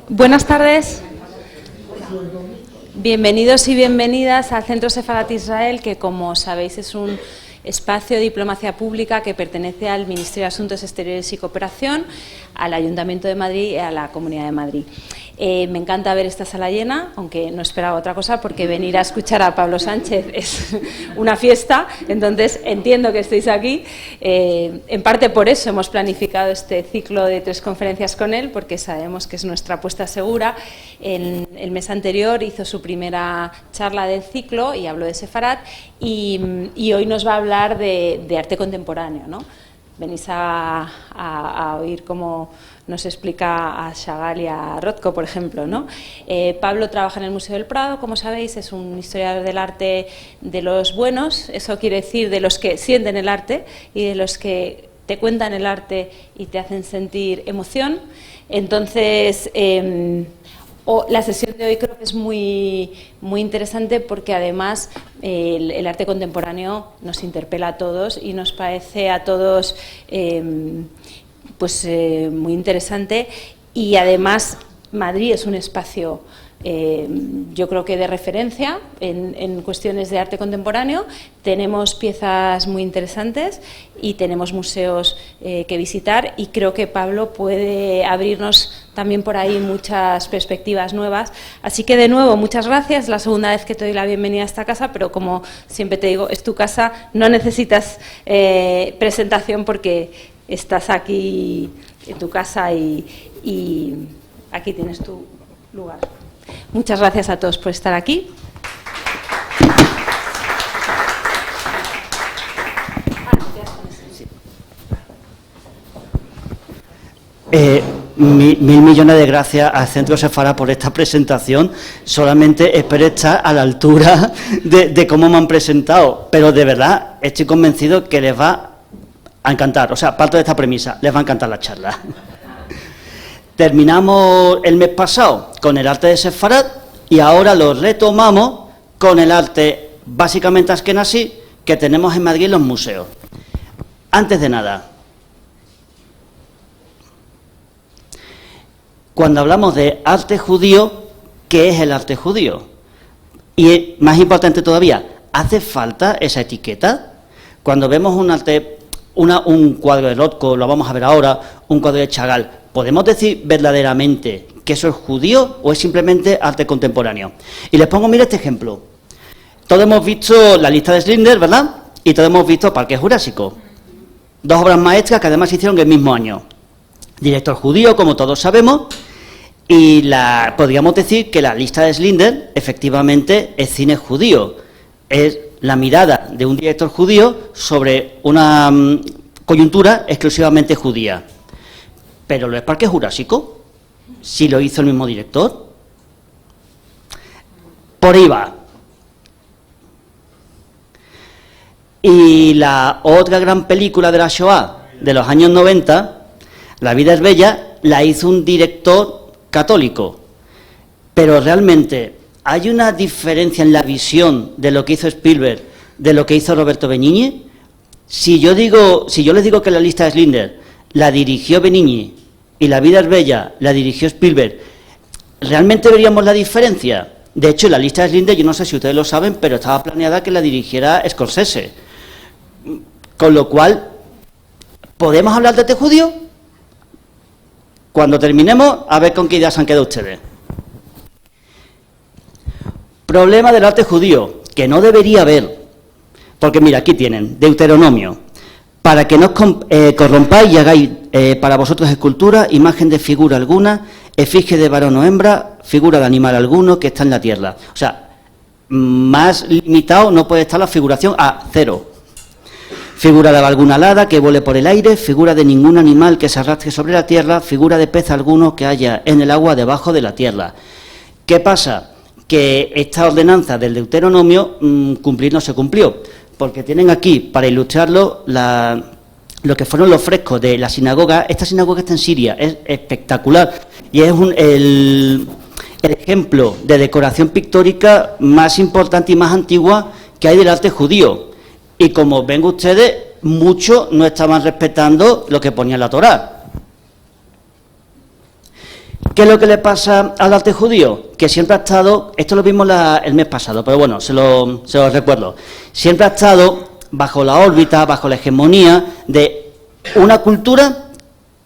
Buenas tardes. Bienvenidos y bienvenidas al Centro Sefarat Israel, que como sabéis es un espacio de diplomacia pública que pertenece al Ministerio de Asuntos Exteriores y Cooperación, al Ayuntamiento de Madrid y a la Comunidad de Madrid. Me encanta ver esta sala llena, aunque no esperaba otra cosa, porque venir a escuchar a Pablo Sánchez es una fiesta, entonces entiendo que estéis aquí. En parte por eso hemos planificado este ciclo de 3 conferencias con él, porque sabemos que es nuestra apuesta segura. El mes anterior hizo su primera charla del ciclo y habló de Sefarat, y hoy nos va a hablar de arte contemporáneo, ¿no? Venís a oír cómo nos explica a Chagall y a Rothko, por ejemplo, ¿no? Pablo trabaja en el Museo del Prado, como sabéis, es un historiador del arte de los buenos, eso quiere decir de los que sienten el arte y de los que te cuentan el arte y te hacen sentir emoción. Entonces, la sesión de hoy creo que es muy interesante porque además el arte contemporáneo nos interpela a todos y nos parece a todos muy interesante, y además Madrid es un espacio yo creo que de referencia en cuestiones de arte contemporáneo. Tenemos piezas muy interesantes y tenemos museos que visitar, y creo que Pablo puede abrirnos también por ahí muchas perspectivas nuevas. Así que de nuevo, muchas gracias. Es la segunda vez que te doy la bienvenida a esta casa, pero como siempre te digo, es tu casa, no necesitas presentación porque estás aquí en tu casa y aquí tienes tu lugar. Muchas gracias a todos por estar aquí. Mil millones de gracias al Centro Sefarat por esta presentación. Solamente espero estar a la altura de cómo me han presentado, pero de verdad estoy convencido que les va a encantar. O sea, parto de esta premisa, les va a encantar la charla. Terminamos el mes pasado con el arte de Sefarat y ahora lo retomamos con el arte básicamente askenazí que tenemos en Madrid en los museos. Antes de nada, cuando hablamos de arte judío, ¿qué es el arte judío? Y más importante todavía, ¿hace falta esa etiqueta? Cuando vemos un arte, un cuadro de Rothko, lo vamos a ver ahora, un cuadro de Chagall, ¿podemos decir verdaderamente que eso es judío o es simplemente arte contemporáneo? Y les pongo, mira este ejemplo. Todos hemos visto la lista de Schindler, ¿verdad? Y todos hemos visto Parque Jurásico. 2 obras maestras que además se hicieron el mismo año. Director judío, como todos sabemos, y podríamos decir que la lista de Schindler efectivamente es cine judío. Es la mirada de un director judío sobre una coyuntura exclusivamente judía. ¿Pero lo es Parque Jurásico? ¿Si lo hizo el mismo director? Por ahí va. Y la otra gran película de la Shoah de los años 90, La vida es bella, la hizo un director católico. Pero realmente, ¿hay una diferencia en la visión de lo que hizo Spielberg, de lo que hizo Roberto Benigni? Si yo les digo que la lista de Schindler la dirigió Benigni y La vida es bella la dirigió Spielberg, ¿realmente veríamos la diferencia? De hecho, la lista de Schindler, yo no sé si ustedes lo saben, pero estaba planeada que la dirigiera Scorsese. Con lo cual, ¿podemos hablar de arte judío? Cuando terminemos, a ver con qué ideas han quedado ustedes. Problema del arte judío, que no debería haber, porque mira, aquí tienen, Deuteronomio. Para que no os corrompáis y hagáis para vosotros escultura, imagen de figura alguna, efigie de varón o hembra, figura de animal alguno que está en la tierra. O sea, más limitado no puede estar la figuración a 0. Figura de alguna alada que vuele por el aire, figura de ningún animal que se arrastre sobre la tierra, figura de pez alguno que haya en el agua debajo de la tierra. ¿Qué pasa? Que esta ordenanza del Deuteronomio cumplir no se cumplió, porque tienen aquí, para ilustrarlo, lo que fueron los frescos de la sinagoga. Esta sinagoga está en Siria, es espectacular, y es el ejemplo de decoración pictórica más importante y más antigua que hay del arte judío. Y como ven ustedes, muchos no estaban respetando lo que ponía la Torá. ¿Qué es lo que le pasa al arte judío? Que siempre ha estado, esto lo vimos el mes pasado, pero bueno, se lo recuerdo, siempre ha estado bajo la órbita, bajo la hegemonía de una cultura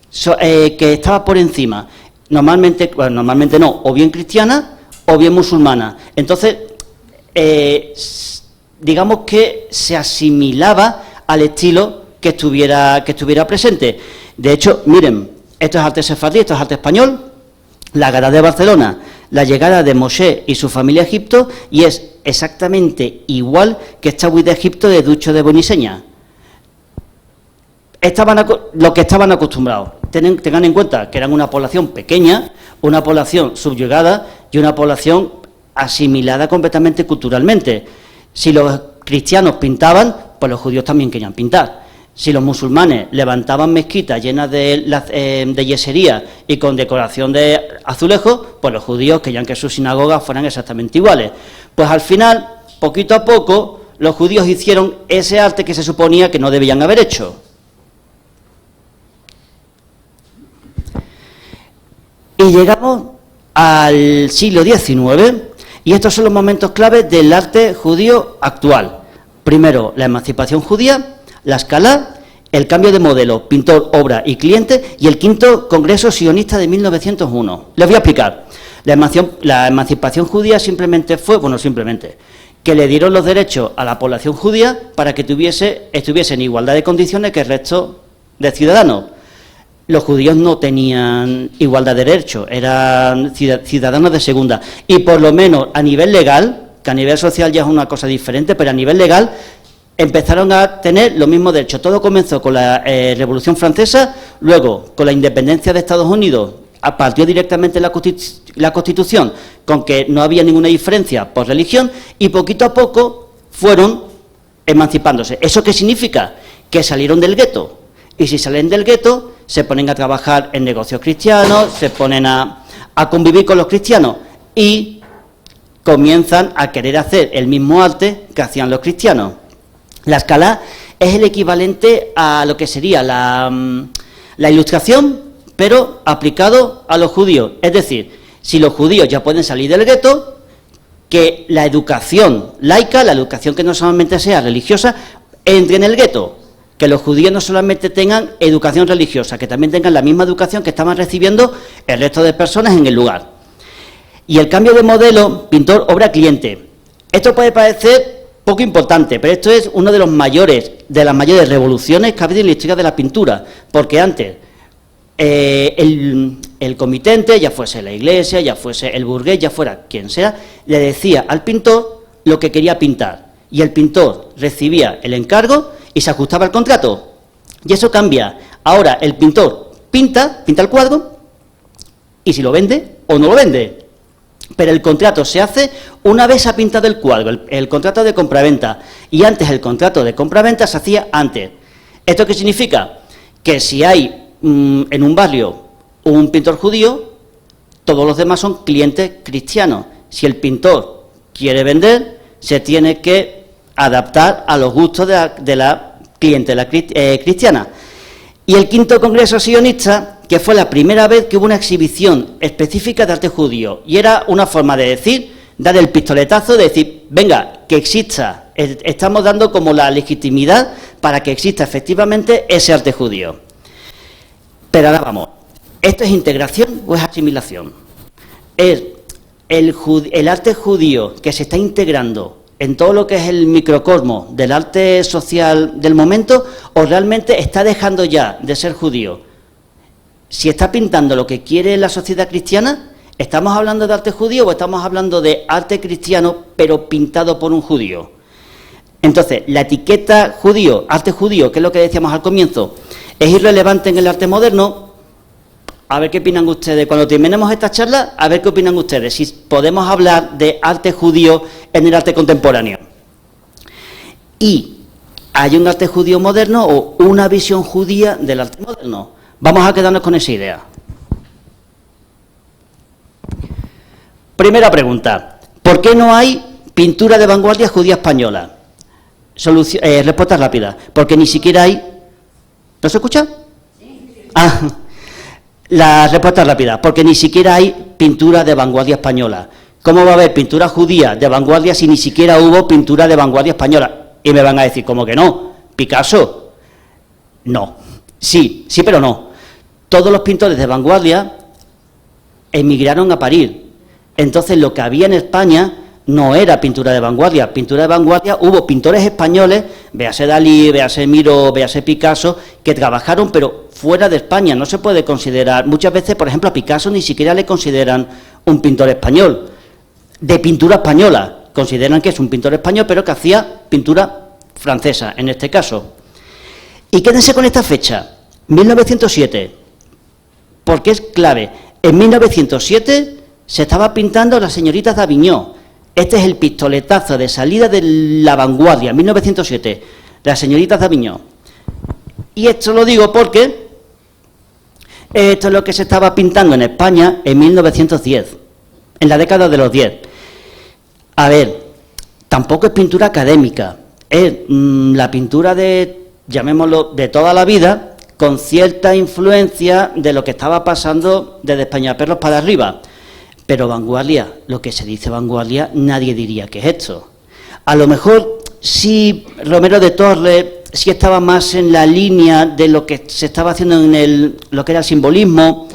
que estaba por encima, normalmente no, o bien cristiana o bien musulmana. Entonces, digamos que se asimilaba al estilo que estuviera presente. De hecho, miren, esto es arte sefardí, esto es arte español, la Gala de Barcelona, la llegada de Moshe y su familia a Egipto, y es exactamente igual que esta Huida de Egipto de Ducho de Boniseña. Lo que estaban acostumbrados. Tengan en cuenta que eran una población pequeña, una población subyugada y una población asimilada completamente culturalmente. Si los cristianos pintaban, pues los judíos también querían pintar. Si los musulmanes levantaban mezquitas llenas de yesería y con decoración de azulejos, pues los judíos querían que sus sinagogas fueran exactamente iguales. Pues al final, poquito a poco, los judíos hicieron ese arte que se suponía que no debían haber hecho. Y llegamos al siglo XIX, y estos son los momentos claves del arte judío actual. Primero, la emancipación judía, la Escalá, el cambio de modelo, pintor, obra y cliente, y el quinto Congreso Sionista de 1901. Les voy a explicar. La emancipación judía simplemente fue, que le dieron los derechos a la población judía para que estuviese en igualdad de condiciones que el resto de ciudadanos. Los judíos no tenían igualdad de derechos, eran ciudadanos de segunda. Y por lo menos a nivel legal, que a nivel social ya es una cosa diferente, pero a nivel legal empezaron a tener los mismos derechos. Todo comenzó con la Revolución Francesa, luego con la independencia de Estados Unidos, partió directamente la Constitución, con que no había ninguna diferencia por religión, y poquito a poco fueron emancipándose. ¿Eso qué significa? Que salieron del gueto. Y si salen del gueto, se ponen a trabajar en negocios cristianos, se ponen a convivir con los cristianos y comienzan a querer hacer el mismo arte que hacían los cristianos. La Escalá es el equivalente a lo que sería la Ilustración, pero aplicado a los judíos. Es decir, si los judíos ya pueden salir del gueto, que la educación laica, la educación que no solamente sea religiosa, entre en el gueto. Que los judíos no solamente tengan educación religiosa, que también tengan la misma educación que estaban recibiendo el resto de personas en el lugar. Y el cambio de modelo, pintor, obra, cliente. Esto puede parecer poco importante, pero esto es uno de las mayores revoluciones que ha habido en la historia de la pintura, porque antes el comitente, ya fuese la iglesia, ya fuese el burgués, ya fuera quien sea, le decía al pintor lo que quería pintar, y el pintor recibía el encargo y se ajustaba al contrato. Y eso cambia. Ahora el pintor pinta el cuadro, y si lo vende o no lo vende. Pero el contrato se hace una vez ha pintado el cuadro, el contrato de compraventa. Y antes el contrato de compraventa se hacía antes. ¿Esto qué significa? Que si hay en un barrio un pintor judío, todos los demás son clientes cristianos. Si el pintor quiere vender, se tiene que adaptar a los gustos de la clientela cristiana. Y el quinto Congreso Sionista, que fue la primera vez que hubo una exhibición específica de arte judío, y era una forma de decir, dar el pistoletazo, de decir, venga, que exista, estamos dando como la legitimidad para que exista efectivamente ese arte judío. Pero ahora vamos, ¿esto es integración o es asimilación? ¿Es el arte judío que se está integrando en todo lo que es el microcosmos del arte social del momento, o realmente está dejando ya de ser judío? Si está pintando lo que quiere la sociedad cristiana, ¿estamos hablando de arte judío o estamos hablando de arte cristiano pero pintado por un judío? Entonces, la etiqueta judío, arte judío, que es lo que decíamos al comienzo, es irrelevante en el arte moderno. A ver qué opinan ustedes. Cuando terminemos esta charla, a ver qué opinan ustedes, si podemos hablar de arte judío en el arte contemporáneo. Y hay un arte judío moderno o una visión judía del arte moderno. Vamos a quedarnos con esa idea. Primera pregunta. ¿Por qué no hay pintura de vanguardia judía española? Respuesta rápida. Porque ni siquiera hay... ¿No se escucha? Ah, La respuesta es rápida, porque ni siquiera hay pintura de vanguardia española. ¿Cómo va a haber pintura judía de vanguardia si ni siquiera hubo pintura de vanguardia española? Y me van a decir, ¿cómo que no? ¿Picasso? No. Sí, pero no. Todos los pintores de vanguardia emigraron a París. Entonces, lo que había en España no era pintura de vanguardia. Pintura de vanguardia hubo pintores españoles, véase Dalí, véase Miró, véase Picasso, que trabajaron, pero fuera de España. No se puede considerar, muchas veces, por ejemplo, a Picasso ni siquiera le consideran un pintor español, de pintura española. Consideran que es un pintor español, pero que hacía pintura francesa, en este caso. Y quédense con esta fecha, 1907, porque es clave. En 1907 se estaba pintando Las señoritas de Aviñó. Este es el pistoletazo de salida de la vanguardia, 1907, Las señoritas de Aviñó. Y esto lo digo porque esto es lo que se estaba pintando en España en 1910, en la década de los 10. A ver, tampoco es pintura académica, es la pintura de, llamémoslo, de toda la vida, con cierta influencia de lo que estaba pasando desde Españaperros para arriba. Pero vanguardia, lo que se dice vanguardia, nadie diría que es esto. A lo mejor sí Romero de Torres sí estaba más en la línea de lo que se estaba haciendo en lo que era el simbolismo,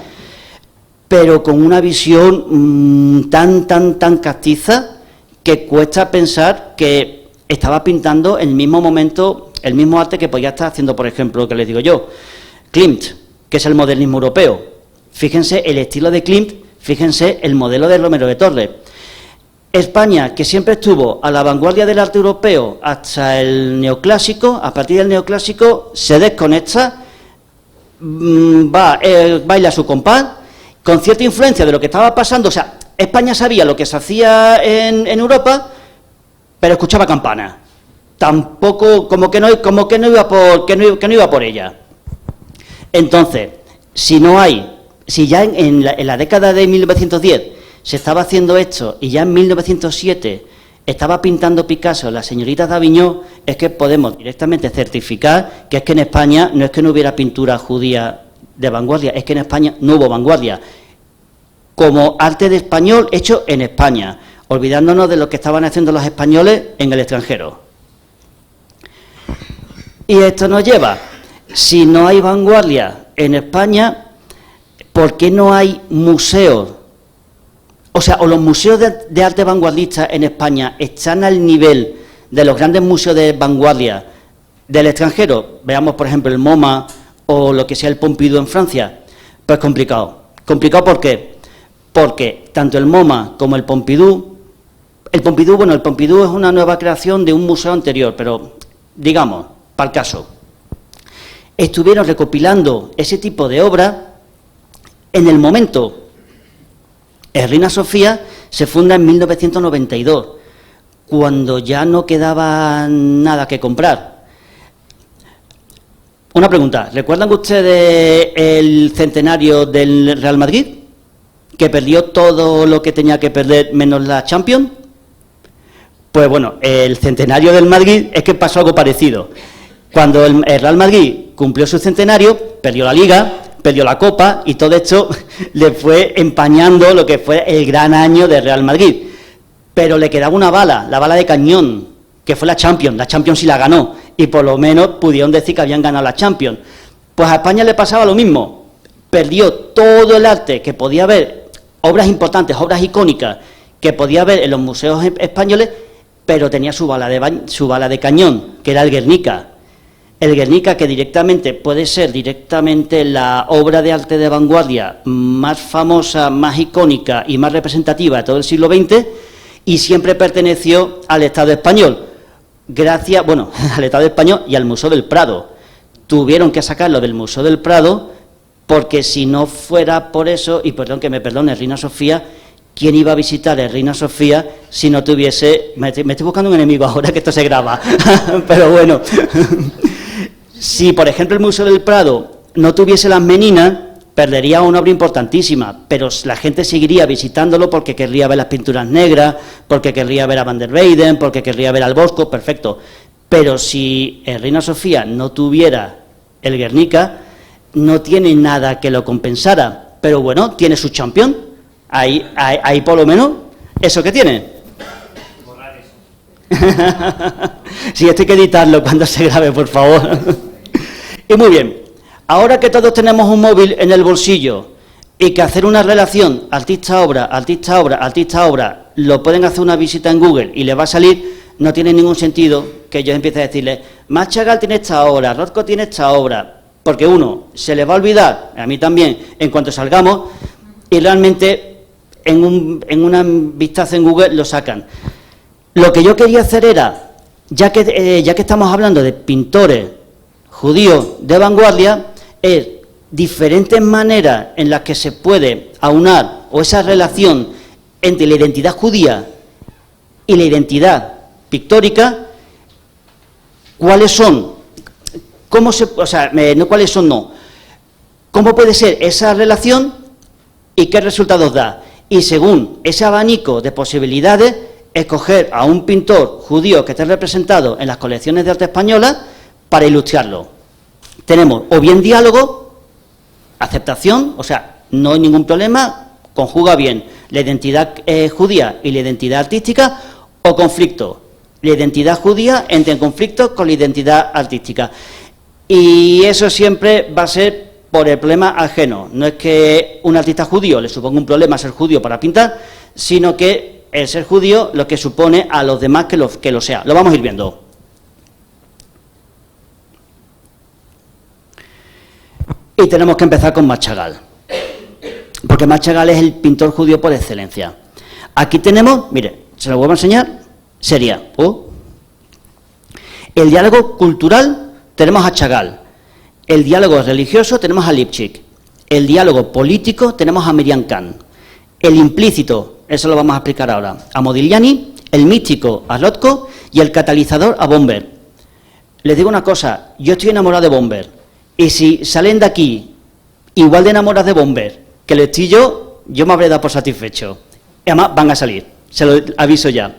pero con una visión tan castiza que cuesta pensar que estaba pintando en el mismo momento, el mismo arte que podía estar haciendo, por ejemplo, lo que les digo yo, Klimt, que es el modernismo europeo. Fíjense el estilo de Klimt, fíjense el modelo de Romero de Torres. España, que siempre estuvo a la vanguardia del arte europeo hasta el neoclásico, a partir del neoclásico se desconecta, baila su compás, con cierta influencia de lo que estaba pasando. O sea, España sabía lo que se hacía en Europa, pero escuchaba campanas. Tampoco, como que no iba por ella. Entonces, si ya en la década de 1910 se estaba haciendo esto y ya en 1907 estaba pintando Picasso Las señoritas de Aviñó, es que podemos directamente certificar que es que en España no es que no hubiera pintura judía de vanguardia, es que en España no hubo vanguardia como arte de español hecho en España, olvidándonos de lo que estaban haciendo los españoles en el extranjero. Y esto nos lleva, si no hay vanguardia en España, ¿por qué no hay museos? O sea, o los museos de arte vanguardista en España están al nivel de los grandes museos de vanguardia del extranjero. Veamos, por ejemplo, el MoMA o lo que sea el Pompidou en Francia. Pues complicado. ¿Complicado por qué? Porque tanto el MoMA como el Pompidou es una nueva creación de un museo anterior, pero digamos, para el caso, estuvieron recopilando ese tipo de obras en el momento. Reina Sofía se funda en 1992, cuando ya no quedaba nada que comprar. Una pregunta, ¿recuerdan ustedes el centenario del Real Madrid? Que perdió todo lo que tenía que perder menos la Champions. Pues bueno, el centenario del Madrid es que pasó algo parecido. Cuando el Real Madrid cumplió su centenario, perdió la Liga, perdió la Copa y todo esto le fue empañando lo que fue el gran año de Real Madrid. Pero le quedaba una bala, la bala de cañón, que fue la Champions. La Champions sí la ganó y por lo menos pudieron decir que habían ganado la Champions. Pues a España le pasaba lo mismo. Perdió todo el arte que podía haber, obras importantes, obras icónicas que podía haber en los museos españoles, pero tenía su bala de cañón, que era el Guernica. El Guernica, que directamente puede ser directamente la obra de arte de vanguardia más famosa, más icónica y más representativa de todo el siglo XX, y siempre perteneció al Estado español, al Estado español y al Museo del Prado. Tuvieron que sacarlo del Museo del Prado, porque si no fuera por eso, y perdón que me perdone Reina Sofía, ¿quién iba a visitar a Reina Sofía si no tuviese... Me estoy buscando un enemigo ahora que esto se graba, pero bueno... Si, por ejemplo, el Museo del Prado no tuviese las Meninas, perdería una obra importantísima, pero la gente seguiría visitándolo porque querría ver las pinturas negras, porque querría ver a Van der Weyden, porque querría ver al Bosco, perfecto. Pero si Reina Sofía no tuviera el Guernica, no tiene nada que lo compensara. pero bueno, tiene su champion. Ahí por lo menos, ¿eso qué tiene? Borrar eso. Sí, esto hay que editarlo cuando se grabe, por favor. Y muy bien, ahora que todos tenemos un móvil en el bolsillo y que hacer una relación artista-obra, artista-obra, artista-obra, lo pueden hacer una visita en Google y les va a salir, no tiene ningún sentido que yo empiece a decirles, Max Chagall tiene esta obra, Rothko tiene esta obra, porque uno, se les va a olvidar, a mí también, en cuanto salgamos, y realmente en una vistazo en Google lo sacan. Lo que yo quería hacer era, ya que estamos hablando de pintores judíos de vanguardia, es diferentes maneras en las que se puede aunar o esa relación entre la identidad judía y la identidad pictórica, cuáles son, no cuáles son, no, cómo puede ser esa relación y qué resultados da. Y según ese abanico de posibilidades, escoger a un pintor judío que esté representado en las colecciones de arte españolas para ilustrarlo. Tenemos o bien diálogo, aceptación, o sea, no hay ningún problema, conjuga bien la identidad judía y la identidad artística, o conflicto, la identidad judía entra en conflicto con la identidad artística. Y eso siempre va a ser por el problema ajeno. No es que un artista judío le suponga un problema ser judío para pintar, sino que el ser judío lo que supone a los demás que lo sea. Lo vamos a ir viendo. Y tenemos que empezar con Max Chagall, porque Max Chagall es el pintor judío por excelencia. Aquí tenemos, mire, se lo vuelvo a enseñar, sería el diálogo cultural, tenemos a Chagall, el diálogo religioso tenemos a Lipchitz, el diálogo político tenemos a Miriam Khan, el implícito, eso lo vamos a explicar ahora, a Modigliani, el místico a Rothko y el catalizador a Bomber. Les digo una cosa, yo estoy enamorado de Bomber, y si salen de aquí igual de enamorados de Bomber que lo estoy yo me habré dado por satisfecho. Y además van a salir, se lo aviso ya.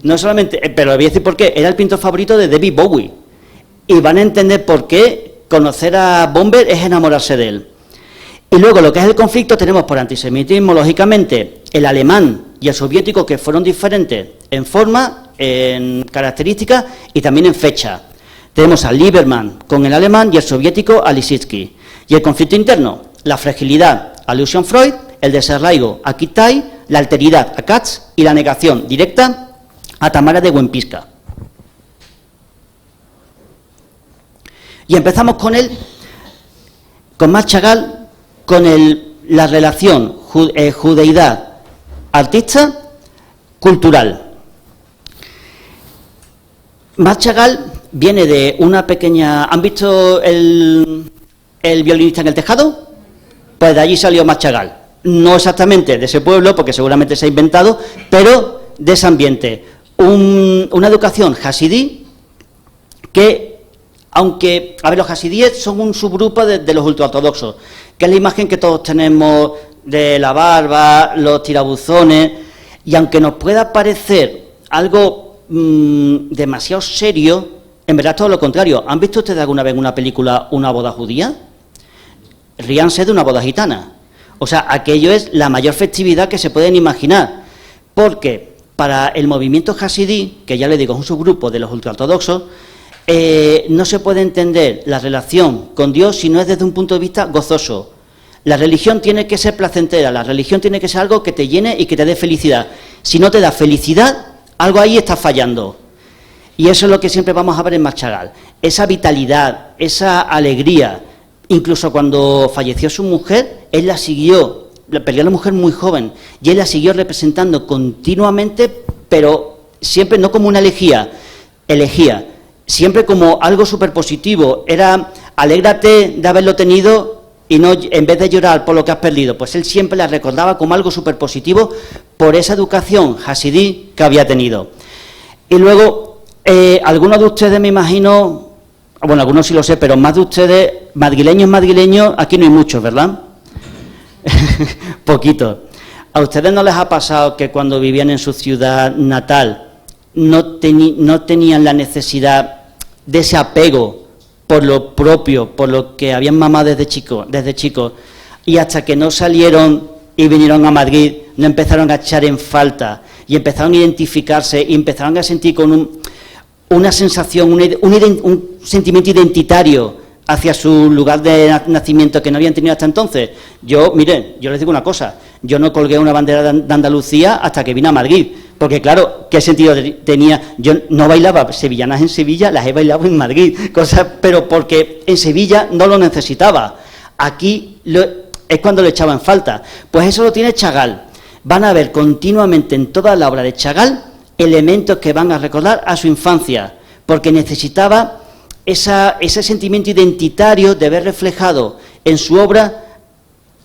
No solamente, pero voy a decir por qué, era el pintor favorito de David Bowie. Y van a entender por qué conocer a Bomber es enamorarse de él. Y luego lo que es el conflicto tenemos por antisemitismo, lógicamente, el alemán y el soviético, que fueron diferentes en forma, en características y también en fecha. Tenemos a Lieberman con el alemán y el soviético a Lissitzky. Y el conflicto interno, la fragilidad a Lucian Freud, el desarraigo a Kitaj, la alteridad a Katz y la negación directa a Tamara de Buenpisca. Y empezamos con Max Chagall, con la relación judeidad-artista cultural. Max Chagall viene de una pequeña... ¿Han visto el violinista en el tejado? Pues de allí salió Max Chagall. No exactamente de ese pueblo, porque seguramente se ha inventado, pero de ese ambiente. Una educación hasidí que, aunque... A ver, los hasidíes son un subgrupo de los ultraortodoxos, que es la imagen que todos tenemos de la barba, los tirabuzones, y aunque nos pueda parecer algo demasiado serio, en verdad todo lo contrario. ¿Han visto ustedes alguna vez en una película una boda judía? Ríanse de una boda gitana. O sea, aquello es la mayor festividad que se pueden imaginar, porque para el movimiento hasidí, que ya les digo es un subgrupo de los ultraortodoxos, no se puede entender la relación con Dios si no es desde un punto de vista gozoso. La religión tiene que ser placentera, la religión tiene que ser algo que te llene y que te dé felicidad. Si no te da felicidad, algo ahí está fallando. Y eso es lo que siempre vamos a ver en Max Chagall, esa vitalidad, esa alegría. Incluso cuando falleció su mujer, él la siguió, perdió a la mujer muy joven, y él la siguió representando continuamente, pero siempre no como una elegía, siempre como algo súper positivo. Era, alégrate de haberlo tenido, y no, en vez de llorar por lo que has perdido, pues él siempre la recordaba como algo súper positivo por esa educación hasidí que había tenido. Y luego, algunos de ustedes me imagino, bueno, algunos sí lo sé, pero más de ustedes, madrileños, aquí no hay muchos, ¿verdad? Poquitos. ¿A ustedes no les ha pasado que cuando vivían en su ciudad natal no tenían la necesidad de ese apego por lo propio, por lo que habían mamado desde chicos, Y hasta que no salieron y vinieron a Madrid, no empezaron a echar en falta y empezaron a identificarse y empezaron a sentir con una sensación, un sentimiento identitario hacia su lugar de nacimiento que no habían tenido hasta entonces. Miren, yo les digo una cosa, yo no colgué una bandera de Andalucía hasta que vine a Madrid, porque claro, ¿qué sentido tenía? Yo no bailaba sevillanas en Sevilla, las he bailado en Madrid, pero porque en Sevilla no lo necesitaba. Aquí es cuando lo echaba en falta. Pues eso lo tiene Chagall. Van a ver continuamente en toda la obra de Chagall elementos que van a recordar a su infancia, porque necesitaba ese sentimiento identitario de ver reflejado en su obra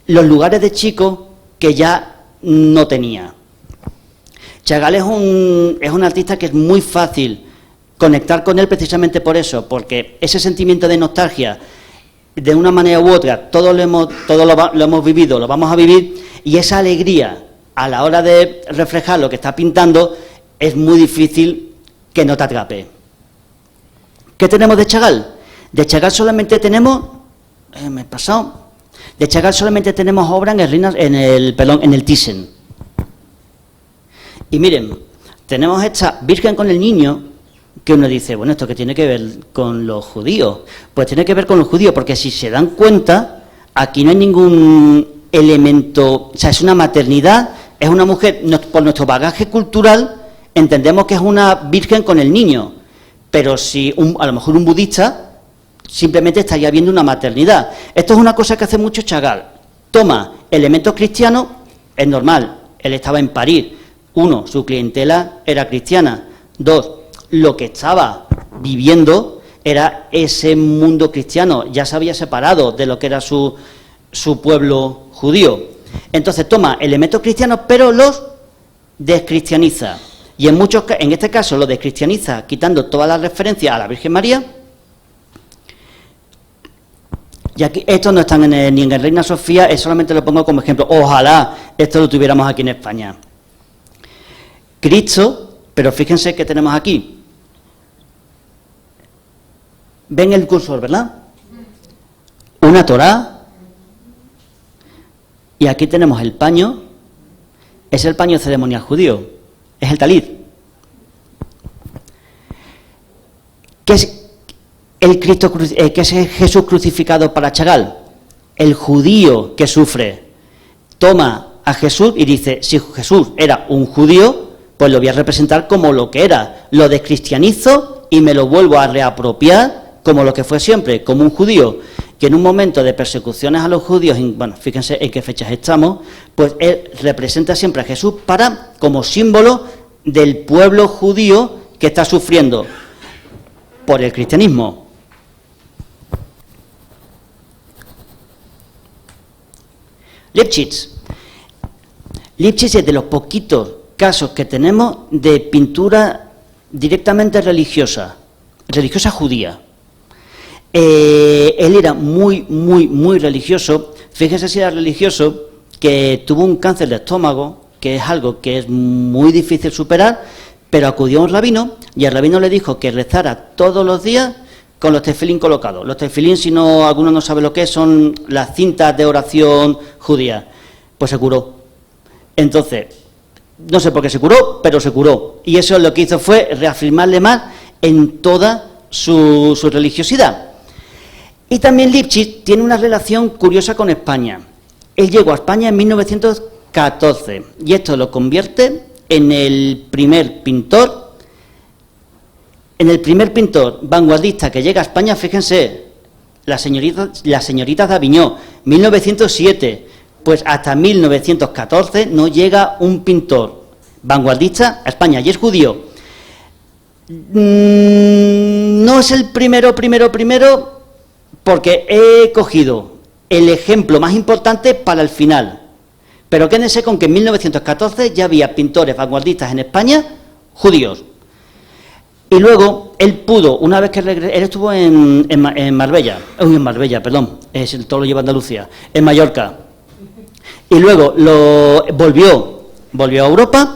los lugares de chico que ya no tenía. Chagall es un artista que es muy fácil conectar con él precisamente por eso, porque ese sentimiento de nostalgia, de una manera u otra, todos lo hemos vivido, lo vamos a vivir, y esa alegría a la hora de reflejar lo que está pintando es muy difícil que no te atrape. ¿Qué tenemos de Chagall? De Chagall solamente tenemos... De Chagall solamente tenemos obra en el Thyssen. Y miren, tenemos esta Virgen con el Niño, que uno dice, bueno, ¿esto qué tiene que ver con los judíos? Pues tiene que ver con los judíos, porque si se dan cuenta, aquí no hay ningún elemento, o sea, es una maternidad, es una mujer, por nuestro bagaje cultural, entendemos que es una Virgen con el Niño, pero si a lo mejor un budista simplemente estaría viendo una maternidad. Esto es una cosa que hace mucho Chagall. Toma elementos cristianos, es normal, él estaba en París. 1, su clientela era cristiana. 2, lo que estaba viviendo era ese mundo cristiano, ya se había separado de lo que era su pueblo judío. Entonces toma elementos cristianos, pero los descristianiza. Y en este caso lo descristianiza quitando todas las referencias a la Virgen María. Y aquí, estos no están ni en el Reina Sofía, solamente lo pongo como ejemplo. Ojalá esto lo tuviéramos aquí en España. Cristo, pero fíjense que tenemos aquí. ¿Ven el cursor, verdad? Una Torá. Y aquí tenemos el paño. Es el paño ceremonial judío. Es el talid. ¿Qué es Jesús crucificado para Chagall? El judío que sufre. Toma a Jesús y dice, si Jesús era un judío, pues lo voy a representar como lo que era. Lo descristianizo y me lo vuelvo a reapropiar como lo que fue siempre, como un judío que en un momento de persecuciones a los judíos, bueno, fíjense en qué fechas estamos, pues él representa siempre a Jesús como símbolo del pueblo judío que está sufriendo por el cristianismo. Lipchitz. Lipchitz es de los poquitos casos que tenemos de pintura directamente religiosa judía. Él era muy religioso. Fíjese si era religioso, que tuvo un cáncer de estómago, que es algo que es muy difícil superar, pero acudió a un rabino y el rabino le dijo que rezara todos los días con los tefilín colocados. Los tefilín, si alguno no sabe lo que es, son las cintas de oración judía. Pues se curó. Entonces, no sé por qué se curó, pero se curó. Y eso lo que hizo fue reafirmarle más en toda su religiosidad. Y también Lipchitz tiene una relación curiosa con España. Él llegó a España en 1914 y esto lo convierte en el primer pintor vanguardista que llega a España. Fíjense, las señoritas de Aviñó, 1907, pues hasta 1914 no llega un pintor vanguardista a España y es judío. No es el primero, porque he cogido el ejemplo más importante para el final. Pero quédense con que en 1914 ya había pintores vanguardistas en España, judíos. Y luego él pudo, una vez que regresó, él estuvo en Marbella, todo lo lleva Andalucía, en Mallorca. Y luego volvió a Europa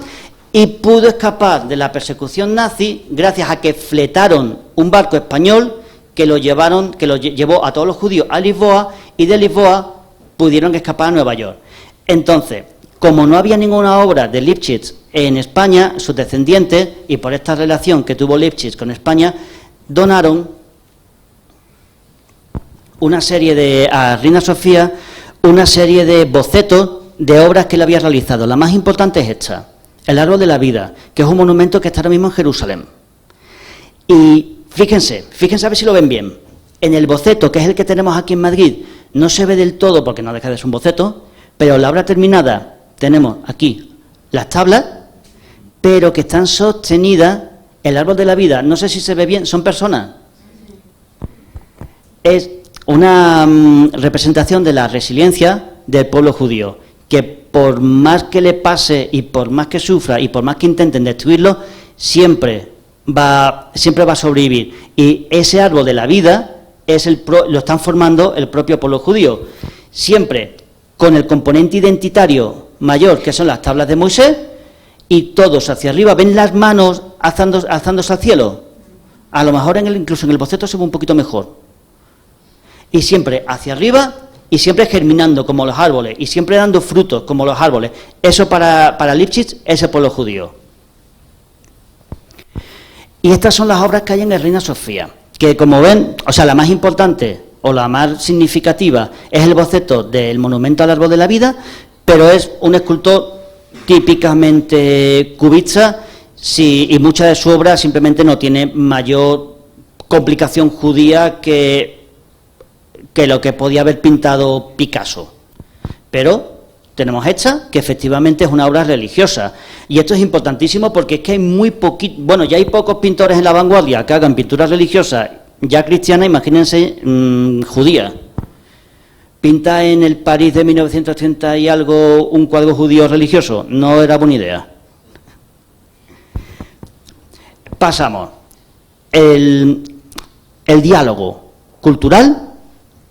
y pudo escapar de la persecución nazi gracias a que fletaron un barco español que lo llevó a todos los judíos a Lisboa, y de Lisboa pudieron escapar a Nueva York. Entonces, como no había ninguna obra de Lipchitz en España, sus descendientes, y por esta relación que tuvo Lipchitz con España, donaron una serie a Reina Sofía, una serie de bocetos de obras que él había realizado. La más importante es esta, el Árbol de la Vida, que es un monumento que está ahora mismo en Jerusalén. Y fíjense a ver si lo ven bien. En el boceto, que es el que tenemos aquí en Madrid, no se ve del todo porque no deja de ser un boceto, pero la obra terminada tenemos aquí las tablas, pero que están sostenidas, el Árbol de la Vida, no sé si se ve bien, son personas. Es una representación de la resiliencia del pueblo judío, que por más que le pase y por más que sufra y por más que intenten destruirlo, siempre va a sobrevivir. Y ese árbol de la vida lo están formando el propio pueblo judío, siempre con el componente identitario mayor, que son las tablas de Moisés, y todos hacia arriba. ¿Ven las manos alzándose al cielo? A lo mejor incluso en el boceto se ve un poquito mejor. Y siempre hacia arriba, y siempre germinando como los árboles, y siempre dando frutos como los árboles. Eso para Lipchitz es el pueblo judío. Y estas son las obras que hay en el Reina Sofía, que como ven, o sea, la más importante o la más significativa es el boceto del monumento al Árbol de la Vida, pero es un escultor típicamente cubista, y mucha de su obra simplemente no tiene mayor complicación judía que lo que podía haber pintado Picasso. Pero tenemos esta, que efectivamente es una obra religiosa. Y esto es importantísimo porque es que hay ya hay pocos pintores en la vanguardia que hagan pinturas religiosas ya cristianas, imagínense, judía. ¿Pinta en el París de 1930 y algo un cuadro judío religioso? No era buena idea. Pasamos. El diálogo cultural,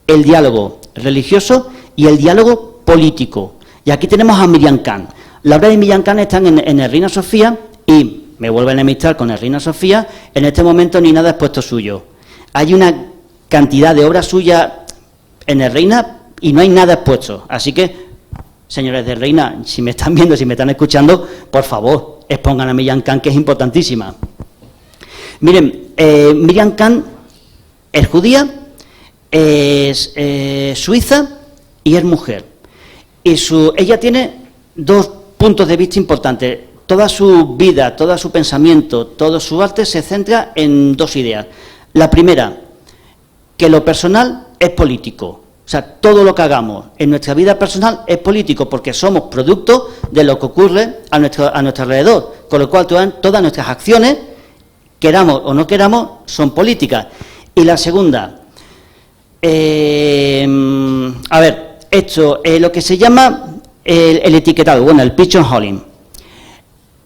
el diálogo religioso y el diálogo político. Y aquí tenemos a Miriam Kahn. Las obras de Miriam Kahn están en el Reina Sofía y me vuelvo a enemistar con el Reina Sofía. En este momento ni nada expuesto suyo. Hay una cantidad de obras suyas en el Reina y no hay nada expuesto. Así que, señores del Reina, si me están viendo, si me están escuchando, por favor, expongan a Miriam Kahn, que es importantísima. Miren, Miriam Kahn es judía, es suiza y es mujer. Y ella tiene dos puntos de vista importantes. Toda su vida, todo su pensamiento, todo su arte se centra en dos ideas. La primera, que lo personal es político. O sea, todo lo que hagamos en nuestra vida personal es político porque somos producto de lo que ocurre a nuestro alrededor. Con lo cual, todas nuestras acciones, queramos o no queramos, son políticas. Y la segunda, esto es lo que se llama el etiquetado, el pigeonholing.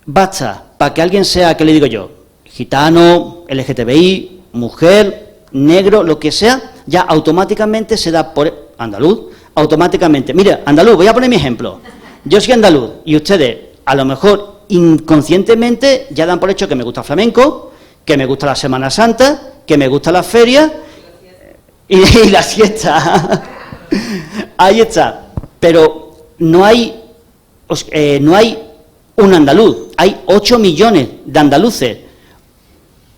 Basta para que alguien sea, ¿qué le digo yo? Gitano, LGTBI, mujer, negro, lo que sea, ya automáticamente se da por andaluz, automáticamente. Mire, andaluz, voy a poner mi ejemplo. Yo soy andaluz y ustedes, a lo mejor inconscientemente, ya dan por hecho que me gusta el flamenco, que me gusta la Semana Santa, que me gusta la feria y la siesta. Ahí está. Pero no hay un andaluz, hay 8 millones de andaluces.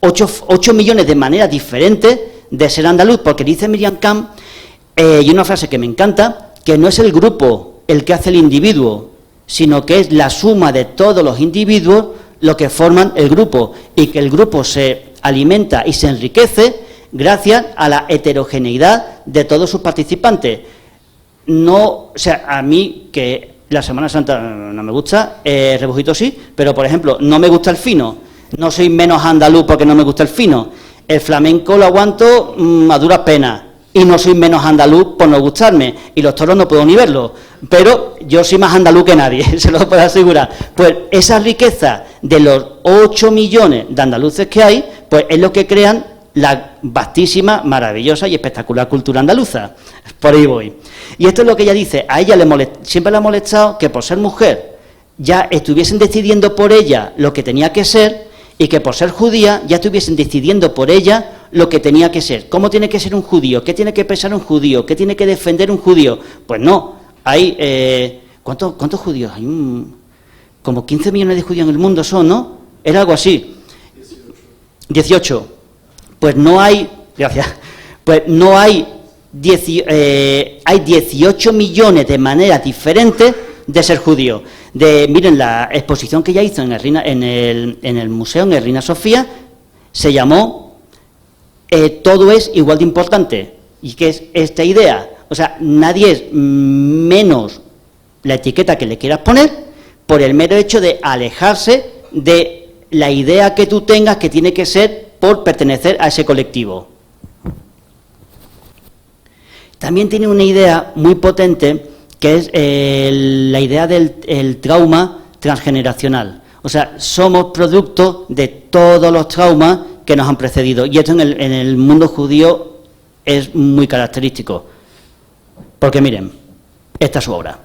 8 millones de maneras diferentes de ser andaluz, porque dice Miriam Kahn, y una frase que me encanta, que no es el grupo el que hace el individuo, sino que es la suma de todos los individuos lo que forman el grupo, y que el grupo se alimenta y se enriquece gracias a la heterogeneidad de todos sus participantes. A mí, que la Semana Santa no me gusta, rebujito sí, pero por ejemplo, no me gusta el fino. No soy menos andaluz porque no me gusta el fino. El flamenco lo aguanto a duras penas. Y no soy menos andaluz por no gustarme. Y los toros no puedo ni verlos. Pero yo soy más andaluz que nadie, se lo puedo asegurar. Pues esa riqueza de los 8 millones de andaluces que hay, pues es lo que crean la vastísima, maravillosa y espectacular cultura andaluza. Por ahí voy. Y esto es lo que ella dice. A ella siempre le ha molestado que por ser mujer ya estuviesen decidiendo por ella lo que tenía que ser, y que por ser judía ya estuviesen decidiendo por ella lo que tenía que ser. ¿Cómo tiene que ser un judío? ¿Qué tiene que pensar un judío? ¿Qué tiene que defender un judío? Pues no, hay... ¿Cuántos judíos? Hay como 15 millones de judíos en el mundo son, ¿no? Era algo así. 18. Pues no hay... Gracias. Pues no hay... hay 18 millones de maneras diferentes de ser judío. Miren, la exposición que ella hizo en el museo, en el Reina Sofía, se llamó Todo es igual de importante. ¿Y qué es esta idea? O sea, nadie es menos la etiqueta que le quieras poner por el mero hecho de alejarse de la idea que tú tengas que tiene que ser por pertenecer a ese colectivo. También tiene una idea muy potente que es la idea del trauma transgeneracional. O sea, somos producto de todos los traumas que nos han precedido. Y esto en el mundo judío es muy característico. Porque miren, esta es su obra.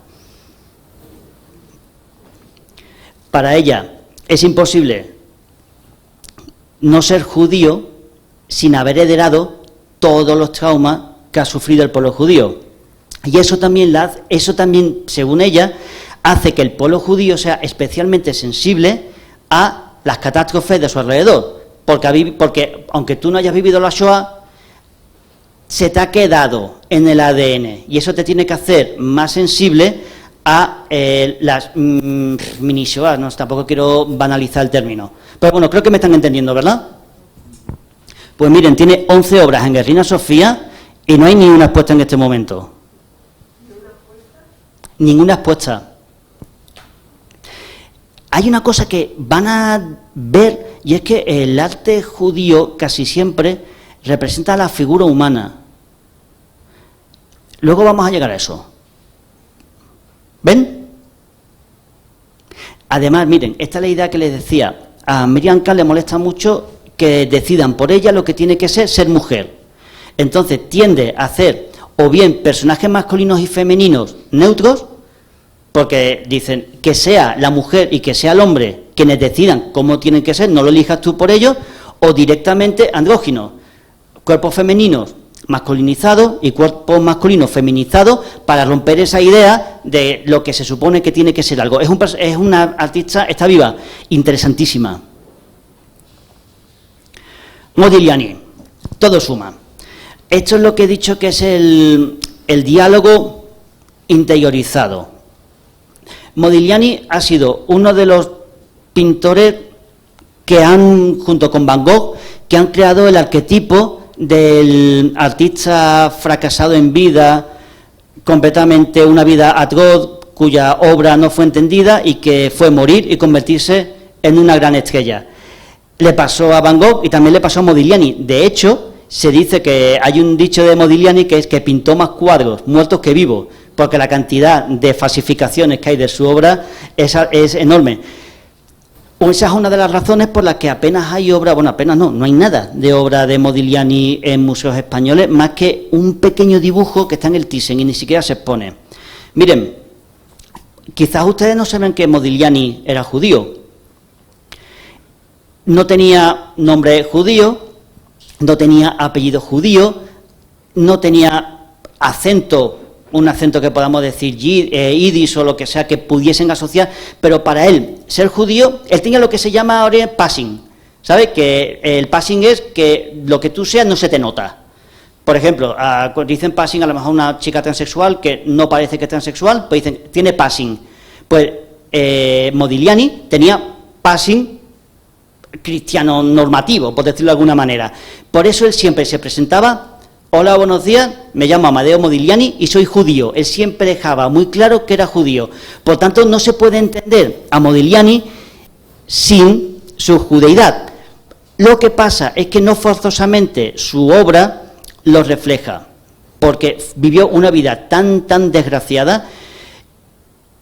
Para ella es imposible no ser judío sin haber heredado todos los traumas que ha sufrido el pueblo judío. Y eso también, según ella, hace que el pueblo judío sea especialmente sensible a las catástrofes de su alrededor. Porque aunque tú no hayas vivido la Shoah, se te ha quedado en el ADN. Y eso te tiene que hacer más sensible a las mini Shoah. No, tampoco quiero banalizar el término. Pero bueno, creo que me están entendiendo, ¿verdad? Pues miren, tiene 11 obras en el Reina Sofía y no hay ni una expuesta en este momento. Ninguna expuesta. Hay una cosa que van a ver, y es que el arte judío casi siempre representa a la figura humana. Luego vamos a llegar a eso. ¿Ven? Además, miren, esta es la idea que les decía. A Miriam Kahn le molesta mucho que decidan por ella lo que tiene que ser mujer. Entonces tiende a hacer o bien personajes masculinos y femeninos neutros, porque dicen que sea la mujer y que sea el hombre quienes decidan cómo tienen que ser, no lo elijas tú por ellos, o directamente andróginos, cuerpos femeninos masculinizados y cuerpos masculinos feminizados, para romper esa idea de lo que se supone que tiene que ser algo. Es una artista, está viva, interesantísima. Modigliani, todo suma. Esto es lo que he dicho que es el diálogo interiorizado. Modigliani ha sido uno de los pintores que junto con Van Gogh, que han creado el arquetipo del artista fracasado en vida, completamente una vida atroz, cuya obra no fue entendida y que fue morir y convertirse en una gran estrella. Le pasó a Van Gogh y también le pasó a Modigliani. De hecho, se dice que hay un dicho de Modigliani que es que pintó más cuadros muertos que vivos, porque la cantidad de falsificaciones que hay de su obra es enorme. Esa es una de las razones por las que apenas hay obra, bueno, apenas no hay nada de obra de Modigliani en museos españoles, más que un pequeño dibujo que está en el Thyssen y ni siquiera se expone. Miren, quizás ustedes no saben que Modigliani era judío. No tenía nombre judío, no tenía apellido judío, no tenía acento, un acento que podamos decir yiddish o lo que sea que pudiesen asociar, pero para él, ser judío, él tenía lo que se llama ahora passing, ¿sabe? Que el passing es que lo que tú seas no se te nota. Por ejemplo, dicen passing a lo mejor una chica transexual que no parece que es transexual, pues dicen, tiene passing. Pues Modigliani tenía passing cristiano normativo, por decirlo de alguna manera. Por eso él siempre se presentaba: hola, buenos días, me llamo Amadeo Modigliani y soy judío. Él siempre dejaba muy claro que era judío. Por tanto, no se puede entender a Modigliani sin su judeidad. Lo que pasa es que no forzosamente su obra lo refleja, porque vivió una vida tan desgraciada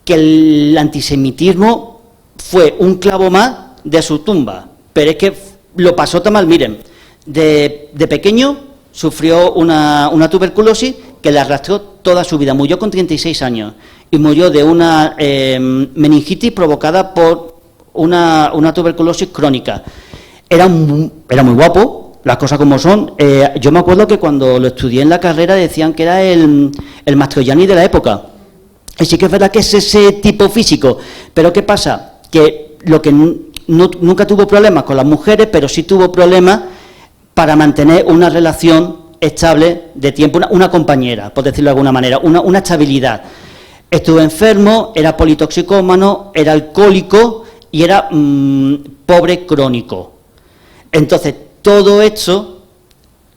que el antisemitismo fue un clavo más de su tumba. Pero es que lo pasó tan mal. Miren, de pequeño sufrió una tuberculosis que le arrastró toda su vida. Murió con 36 años y murió de una meningitis provocada por una tuberculosis crónica. Era muy guapo, las cosas como son. Yo me acuerdo que cuando lo estudié en la carrera decían que era el Mastroianni de la época. Y sí que es verdad que es ese tipo físico, pero ¿qué pasa? Que lo que nunca tuvo problemas con las mujeres, pero sí tuvo problemas para mantener una relación estable de tiempo, una compañera, por decirlo de alguna manera, una estabilidad. Estuvo enfermo, era politoxicómano, era alcohólico y era pobre crónico. Entonces, todo esto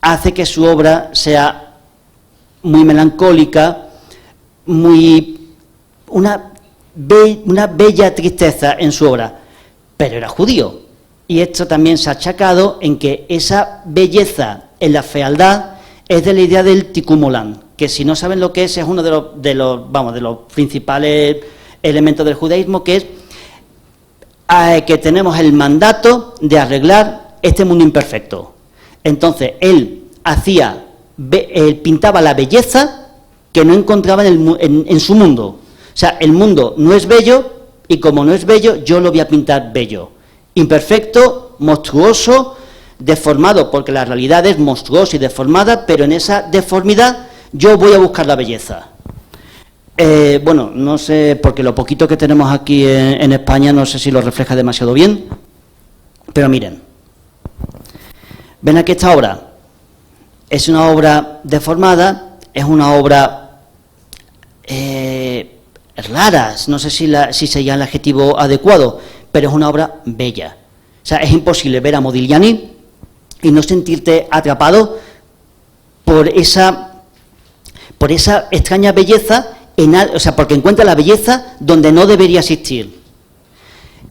hace que su obra sea muy melancólica, una bella tristeza en su obra, pero era judío. Y esto también se ha achacado en que esa belleza en la fealdad es de la idea del tikkun olam, que si no saben lo que es uno de los principales elementos del judaísmo, que es que tenemos el mandato de arreglar este mundo imperfecto. Entonces, él pintaba la belleza que no encontraba en su mundo. O sea, el mundo no es bello, y como no es bello, yo lo voy a pintar bello. Imperfecto, monstruoso, deformado, porque la realidad es monstruosa y deformada, pero en esa deformidad yo voy a buscar la belleza. Bueno, no sé, porque lo poquito que tenemos aquí en España no sé si lo refleja demasiado bien, pero miren, ven aquí esta obra, es una obra deformada, es una obra rara, no sé si sería el adjetivo adecuado, pero es una obra bella. O sea, es imposible ver a Modigliani y no sentirte atrapado por esa extraña belleza, porque encuentra la belleza donde no debería existir.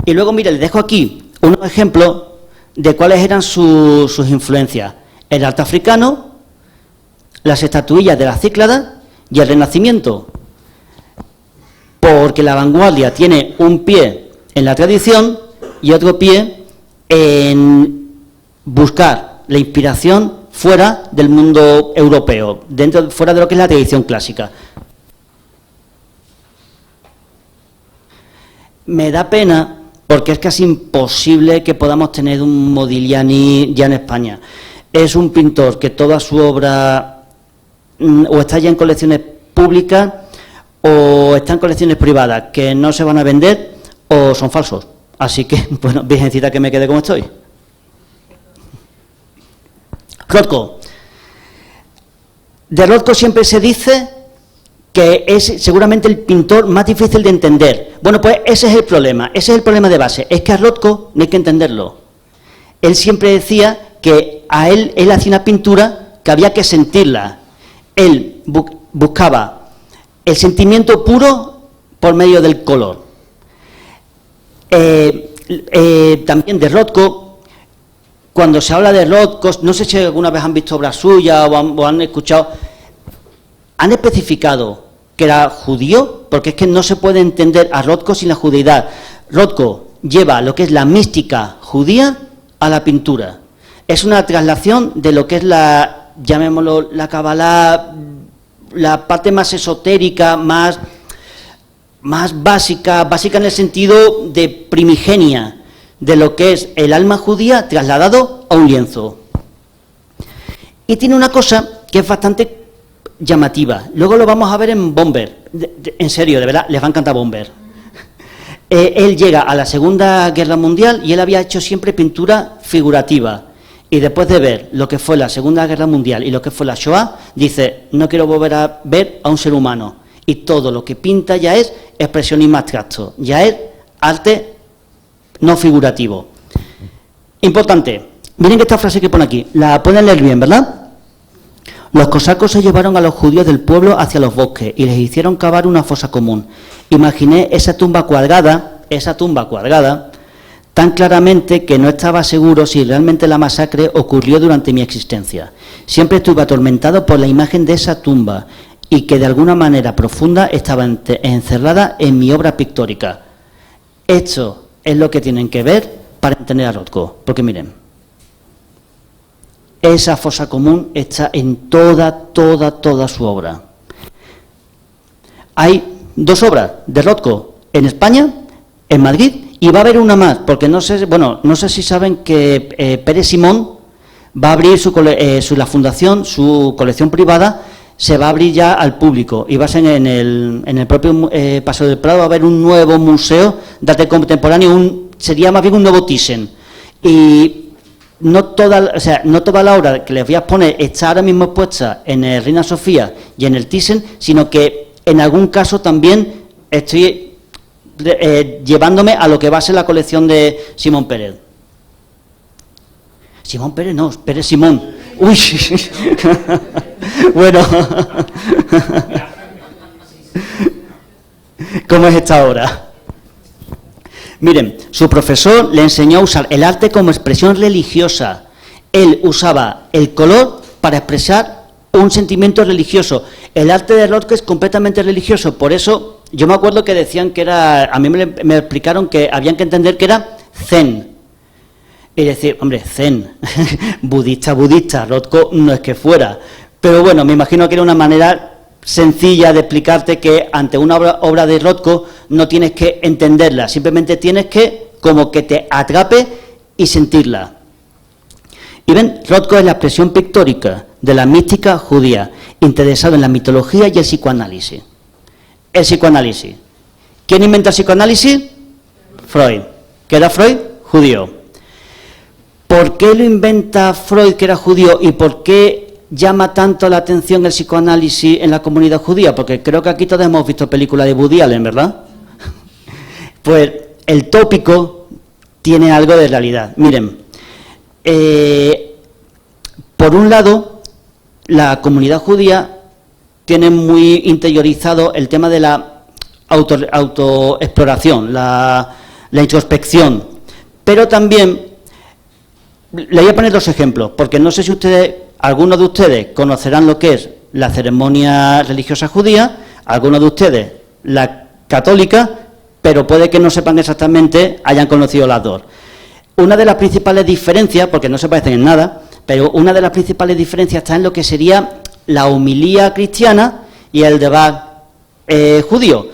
Y luego, mire, les dejo aquí unos ejemplos de cuáles eran sus influencias. El arte africano, las estatuillas de la Cíclada y el Renacimiento. Porque la vanguardia tiene un pie en la tradición y otro pie en buscar la inspiración fuera del mundo europeo, fuera de lo que es la tradición clásica. Me da pena porque es casi imposible que podamos tener un Modigliani ya en España. Es un pintor que toda su obra o está ya en colecciones públicas o está en colecciones privadas que no se van a vender o son falsos. Así que, bueno, virgencita, que me quede como estoy. Rothko. De Rothko siempre se dice que es seguramente el pintor más difícil de entender. Bueno, pues ese es el problema de base, es que a Rothko no hay que entenderlo. Él siempre decía que él hacía una pintura que había que sentirla. Él buscaba el sentimiento puro por medio del color. También de Rothko, cuando se habla de Rothko, no sé si alguna vez han visto obras suyas o han escuchado, han especificado que era judío, porque es que no se puede entender a Rothko sin la judeidad. Rothko lleva lo que es la mística judía a la pintura. Es una traslación de lo que es llamémoslo, la Kabbalah, la parte más esotérica, más básica en el sentido de primigenia, de lo que es el alma judía trasladado a un lienzo. Y tiene una cosa que es bastante llamativa. Luego lo vamos a ver en Bomber. En serio, de verdad, les va a encantar Bomber. Él llega a la Segunda Guerra Mundial y él había hecho siempre pintura figurativa. Y después de ver lo que fue la Segunda Guerra Mundial y lo que fue la Shoah, dice, no quiero volver a ver a un ser humano. Y todo lo que pinta ya es expresionismo abstracto, ya es arte no figurativo. Importante, miren que esta frase que pone aquí, la pueden leer bien, ¿verdad? Los cosacos se llevaron a los judíos del pueblo hacia los bosques y les hicieron cavar una fosa común. Imaginé esa tumba cuadrada, tan claramente que no estaba seguro si realmente la masacre ocurrió durante mi existencia. Siempre estuve atormentado por la imagen de esa tumba y que de alguna manera profunda estaba encerrada en mi obra pictórica. Esto es lo que tienen que ver para entender a Rothko, porque miren, esa fosa común está en toda su obra. Hay dos obras de Rothko en España, en Madrid, y va a haber una más, porque no sé si saben que Pérez Simón va a abrir la fundación, su colección privada, se va a abrir ya al público y va a ser en el propio Paseo del Prado, va a haber un nuevo museo de arte contemporáneo, sería más bien un nuevo Thyssen. Y no toda la obra que les voy a exponer está ahora mismo expuesta en el Reina Sofía y en el Thyssen, sino que en algún caso también estoy llevándome a lo que va a ser la colección de Simón Pérez. Simón Pérez, no, Pérez Simón. Uy, bueno, ¿cómo es esta obra? Miren, su profesor le enseñó a usar el arte como expresión religiosa. Él usaba el color para expresar un sentimiento religioso. El arte de Rothko es completamente religioso, por eso yo me acuerdo que decían que era, a mí me explicaron que habían que entender que era zen. Y decir, hombre, zen, budista, Rothko no es que fuera. Pero bueno, me imagino que era una manera sencilla de explicarte que ante una obra de Rothko no tienes que entenderla, simplemente tienes que como que te atrape y sentirla. Y ven, Rothko es la expresión pictórica de la mística judía, interesado en la mitología y el psicoanálisis. El psicoanálisis. ¿Quién inventa el psicoanálisis? Freud. ¿Qué era Freud? Judío. ¿Por qué lo inventa Freud, que era judío, y por qué llama tanto la atención el psicoanálisis en la comunidad judía? Porque creo que aquí todos hemos visto películas de Woody Allen, ¿verdad? Pues el tópico tiene algo de realidad. Miren, por un lado, la comunidad judía tiene muy interiorizado el tema de la autoexploración, la introspección, pero también le voy a poner dos ejemplos, porque no sé si algunos de ustedes conocerán lo que es la ceremonia religiosa judía, algunos de ustedes la católica, pero puede que no sepan exactamente, hayan conocido las dos. Una de las principales diferencias, porque no se parecen en nada, pero una de las principales diferencias está en lo que sería la homilía cristiana y el debat judío,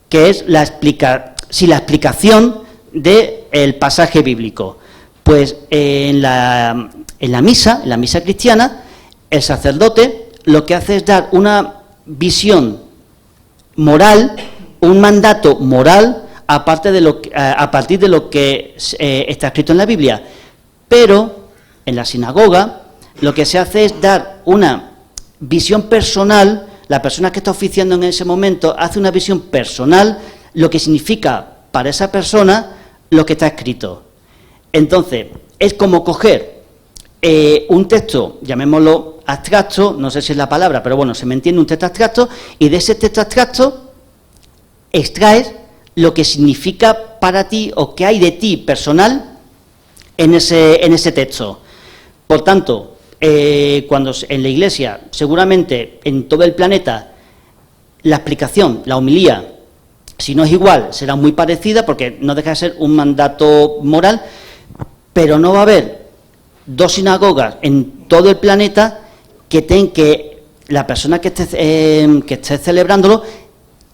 que es la explicación del pasaje bíblico. Pues en la misa cristiana, el sacerdote lo que hace es dar una visión moral, un mandato moral, a partir de lo que está escrito en la Biblia. Pero en la sinagoga lo que se hace es dar una visión personal, la persona que está oficiando en ese momento hace una visión personal, lo que significa para esa persona lo que está escrito. Entonces, es como coger un texto, llamémoslo abstracto, no sé si es la palabra, pero bueno, se me entiende, un texto abstracto, y de ese texto abstracto extraes lo que significa para ti o que hay de ti personal en ese texto. Por tanto, cuando en la Iglesia, seguramente en todo el planeta, la explicación, la homilía, si no es igual, será muy parecida, porque no deja de ser un mandato moral, pero no va a haber dos sinagogas en todo el planeta que la persona que esté celebrándolo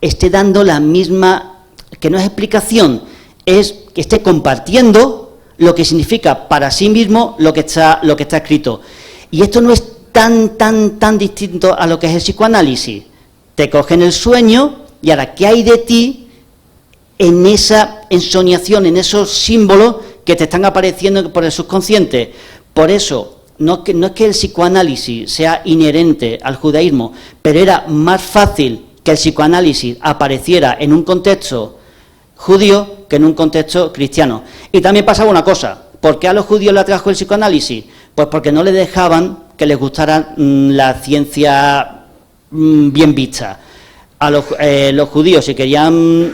esté dando la misma, que no es explicación, es que esté compartiendo lo que significa para sí mismo lo que está escrito. Y esto no es tan distinto a lo que es el psicoanálisis. Te cogen el sueño y ahora, ¿qué hay de ti en esa ensoñación, en esos símbolos que te están apareciendo por el subconsciente? Por eso, no es que el psicoanálisis sea inherente al judaísmo, pero era más fácil que el psicoanálisis apareciera en un contexto judío que en un contexto cristiano. Y también pasaba una cosa, ¿por qué a los judíos le atrajo el psicoanálisis? Pues porque no les dejaban que les gustara la ciencia bien vista. A los judíos, si querían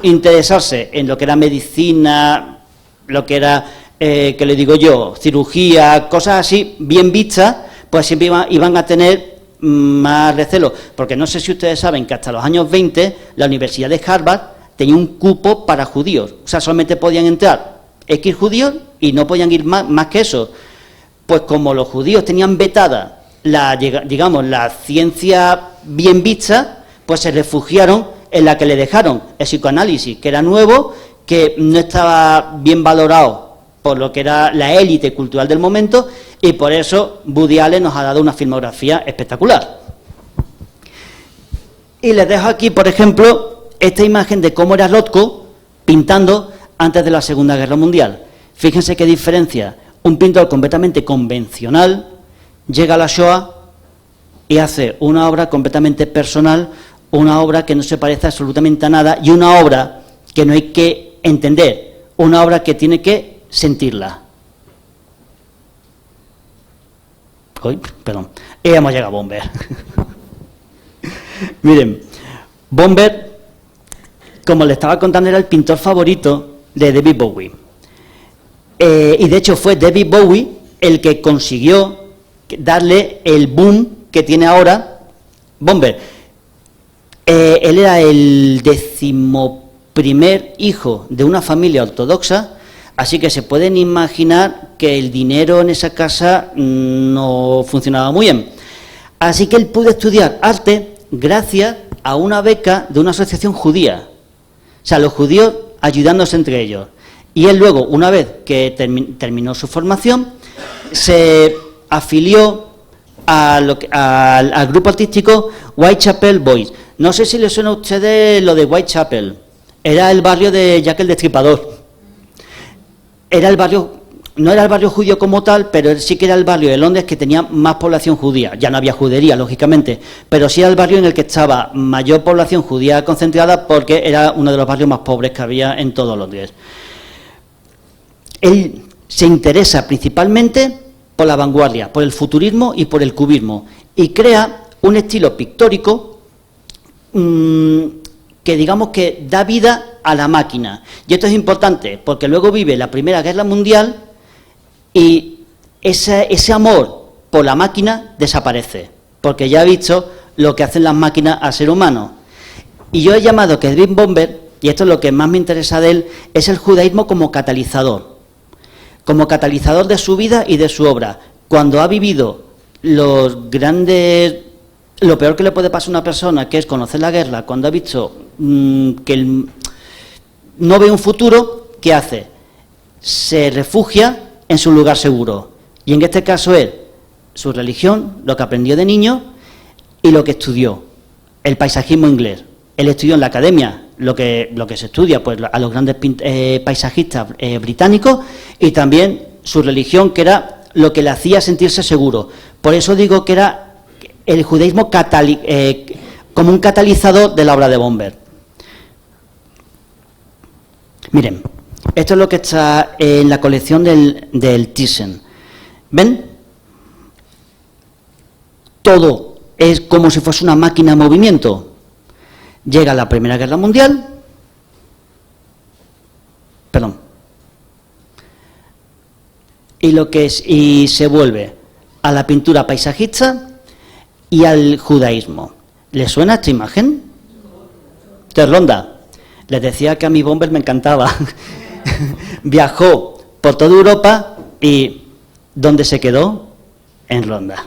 interesarse en lo que era medicina, lo que era, que le digo yo, cirugía, cosas así, bien vistas, pues siempre iban a tener más recelo. Porque no sé si ustedes saben que hasta los años 20 la Universidad de Harvard tenía un cupo para judíos. O sea, solamente podían entrar X judíos y no podían ir más que eso. Pues como los judíos tenían vetada la ciencia bien vista, pues se refugiaron en la que le dejaron el psicoanálisis, que era nuevo, que no estaba bien valorado por lo que era la élite cultural del momento, y por eso Woody Allen nos ha dado una filmografía espectacular. Y les dejo aquí, por ejemplo, esta imagen de cómo era Rothko pintando antes de la Segunda Guerra Mundial. Fíjense qué diferencia. Un pintor completamente convencional llega a la Shoah y hace una obra completamente personal, una obra que no se parece absolutamente a nada y una obra que no hay que entender, una obra que tiene que sentirla. Uy, perdón, y hemos llegado a Bomber. Miren, Bomber, como les estaba contando, era el pintor favorito de David Bowie. Y de hecho fue David Bowie el que consiguió darle el boom que tiene ahora Bomber. Él era el 11º hijo de una familia ortodoxa, así que se pueden imaginar que el dinero en esa casa no funcionaba muy bien. Así que él pudo estudiar arte gracias a una beca de una asociación judía. O sea, los judíos ayudándose entre ellos. Y él luego, una vez que terminó su formación, se afilió al grupo artístico Whitechapel Boys. No sé si les suena a ustedes lo de Whitechapel. Era el barrio de Jack el Destripador. Era el barrio, no era el barrio judío como tal, pero sí que era el barrio de Londres que tenía más población judía. Ya no había judería, lógicamente, pero sí era el barrio en el que estaba mayor población judía concentrada porque era uno de los barrios más pobres que había en todo Londres. Él se interesa principalmente por la vanguardia, por el futurismo y por el cubismo, y crea un estilo pictórico que digamos que da vida a la máquina. Y esto es importante porque luego vive la Primera Guerra Mundial y ese amor por la máquina desaparece, porque ya ha visto lo que hacen las máquinas al ser humano. Y yo he llamado que David Bomber, y esto es lo que más me interesa de él, es el judaísmo como catalizador de su vida y de su obra. Cuando ha vivido lo peor que le puede pasar a una persona, que es conocer la guerra, cuando ha visto que no ve un futuro, ¿qué hace? Se refugia en su lugar seguro. Y en este caso es su religión, lo que aprendió de niño y lo que estudió, el paisajismo inglés. Él estudió en la academia lo que se estudia, pues a los grandes paisajistas británicos, y también su religión, que era lo que le hacía sentirse seguro. Por eso digo que era el judaísmo como un catalizador de la obra de Bomber. Miren, esto es lo que está en la colección del Thyssen. ¿Ven? Todo es como si fuese una máquina en movimiento. Llega la Primera Guerra Mundial, y se vuelve a la pintura paisajista y al judaísmo. ¿Les suena esta imagen? De Ronda. Les decía que a mi Bomber me encantaba. Viajó por toda Europa y ¿dónde se quedó? En Ronda.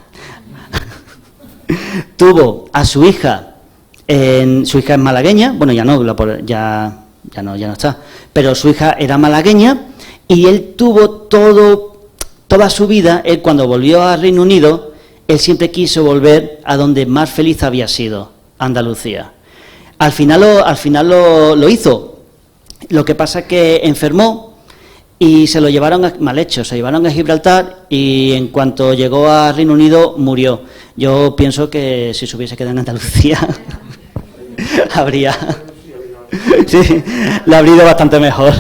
Tuvo a su hija. Su hija es malagueña, bueno, ya no está, pero su hija era malagueña y él tuvo toda su vida. Él, cuando volvió al Reino Unido, él siempre quiso volver a donde más feliz había sido, Andalucía. Al final lo hizo. Lo que pasa es que enfermó y se lo llevaron mal hecho, se llevaron a Gibraltar y en cuanto llegó al Reino Unido murió. Yo pienso que si se hubiese quedado en Andalucía le habría ido bastante mejor.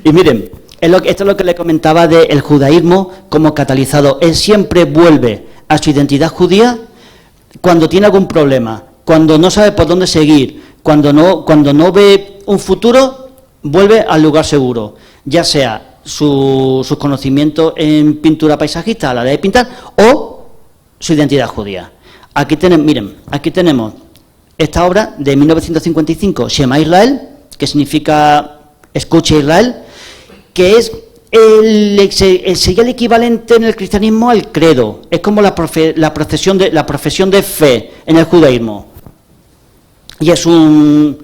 Y miren, esto es lo que le comentaba del judaísmo como catalizador. Él siempre vuelve a su identidad judía cuando tiene algún problema, cuando no sabe por dónde seguir, cuando no ve un futuro, vuelve al lugar seguro, ya sea sus conocimientos en pintura paisajista a la hora de pintar o su identidad judía. Aquí tenemos esta obra de 1955, Shema Israel, que significa escucha Israel, que sería el equivalente en el cristianismo al credo. Es como la profesión de fe en el judaísmo. Y es un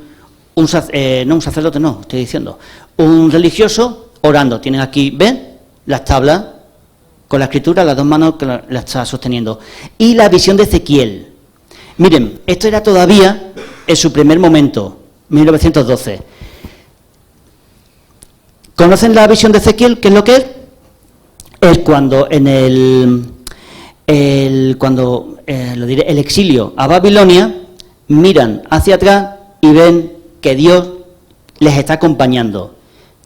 sacerdote, no, estoy diciendo, un religioso orando. Tienen aquí, ¿ven? Las tablas con la escritura, las dos manos que la está sosteniendo. Y la visión de Ezequiel. Miren, esto era todavía en su primer momento, 1912. ¿Conocen la visión de Ezequiel? ¿Qué es lo que es? Es cuando en el exilio a Babilonia miran hacia atrás y ven que Dios les está acompañando.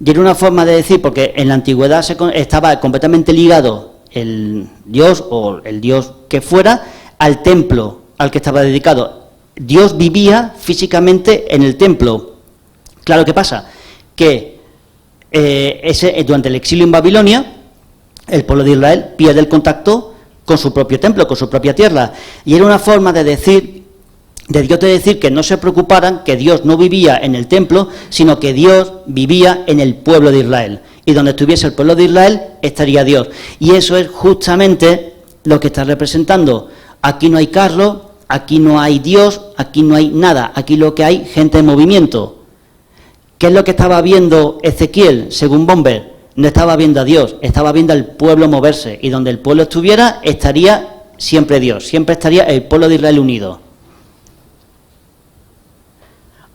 Y era una forma de decir, porque en la antigüedad estaba completamente ligado el Dios o el Dios que fuera al templo al que estaba dedicado. Dios vivía físicamente en el templo. Claro, ¿qué pasa? Que durante el exilio en Babilonia, el pueblo de Israel pierde el contacto con su propio templo, con su propia tierra. Y era una forma de decir, de Dios de decir que no se preocuparan, que Dios no vivía en el templo, sino que Dios vivía en el pueblo de Israel. Y donde estuviese el pueblo de Israel, estaría Dios. Y eso es justamente lo que está representando. Aquí no hay carro, aquí no hay Dios, aquí no hay nada. Aquí lo que hay, gente en movimiento. ¿Qué es lo que estaba viendo Ezequiel, según Bomber? No estaba viendo a Dios, estaba viendo al pueblo moverse. Y donde el pueblo estuviera, estaría siempre Dios. Siempre estaría el pueblo de Israel unido.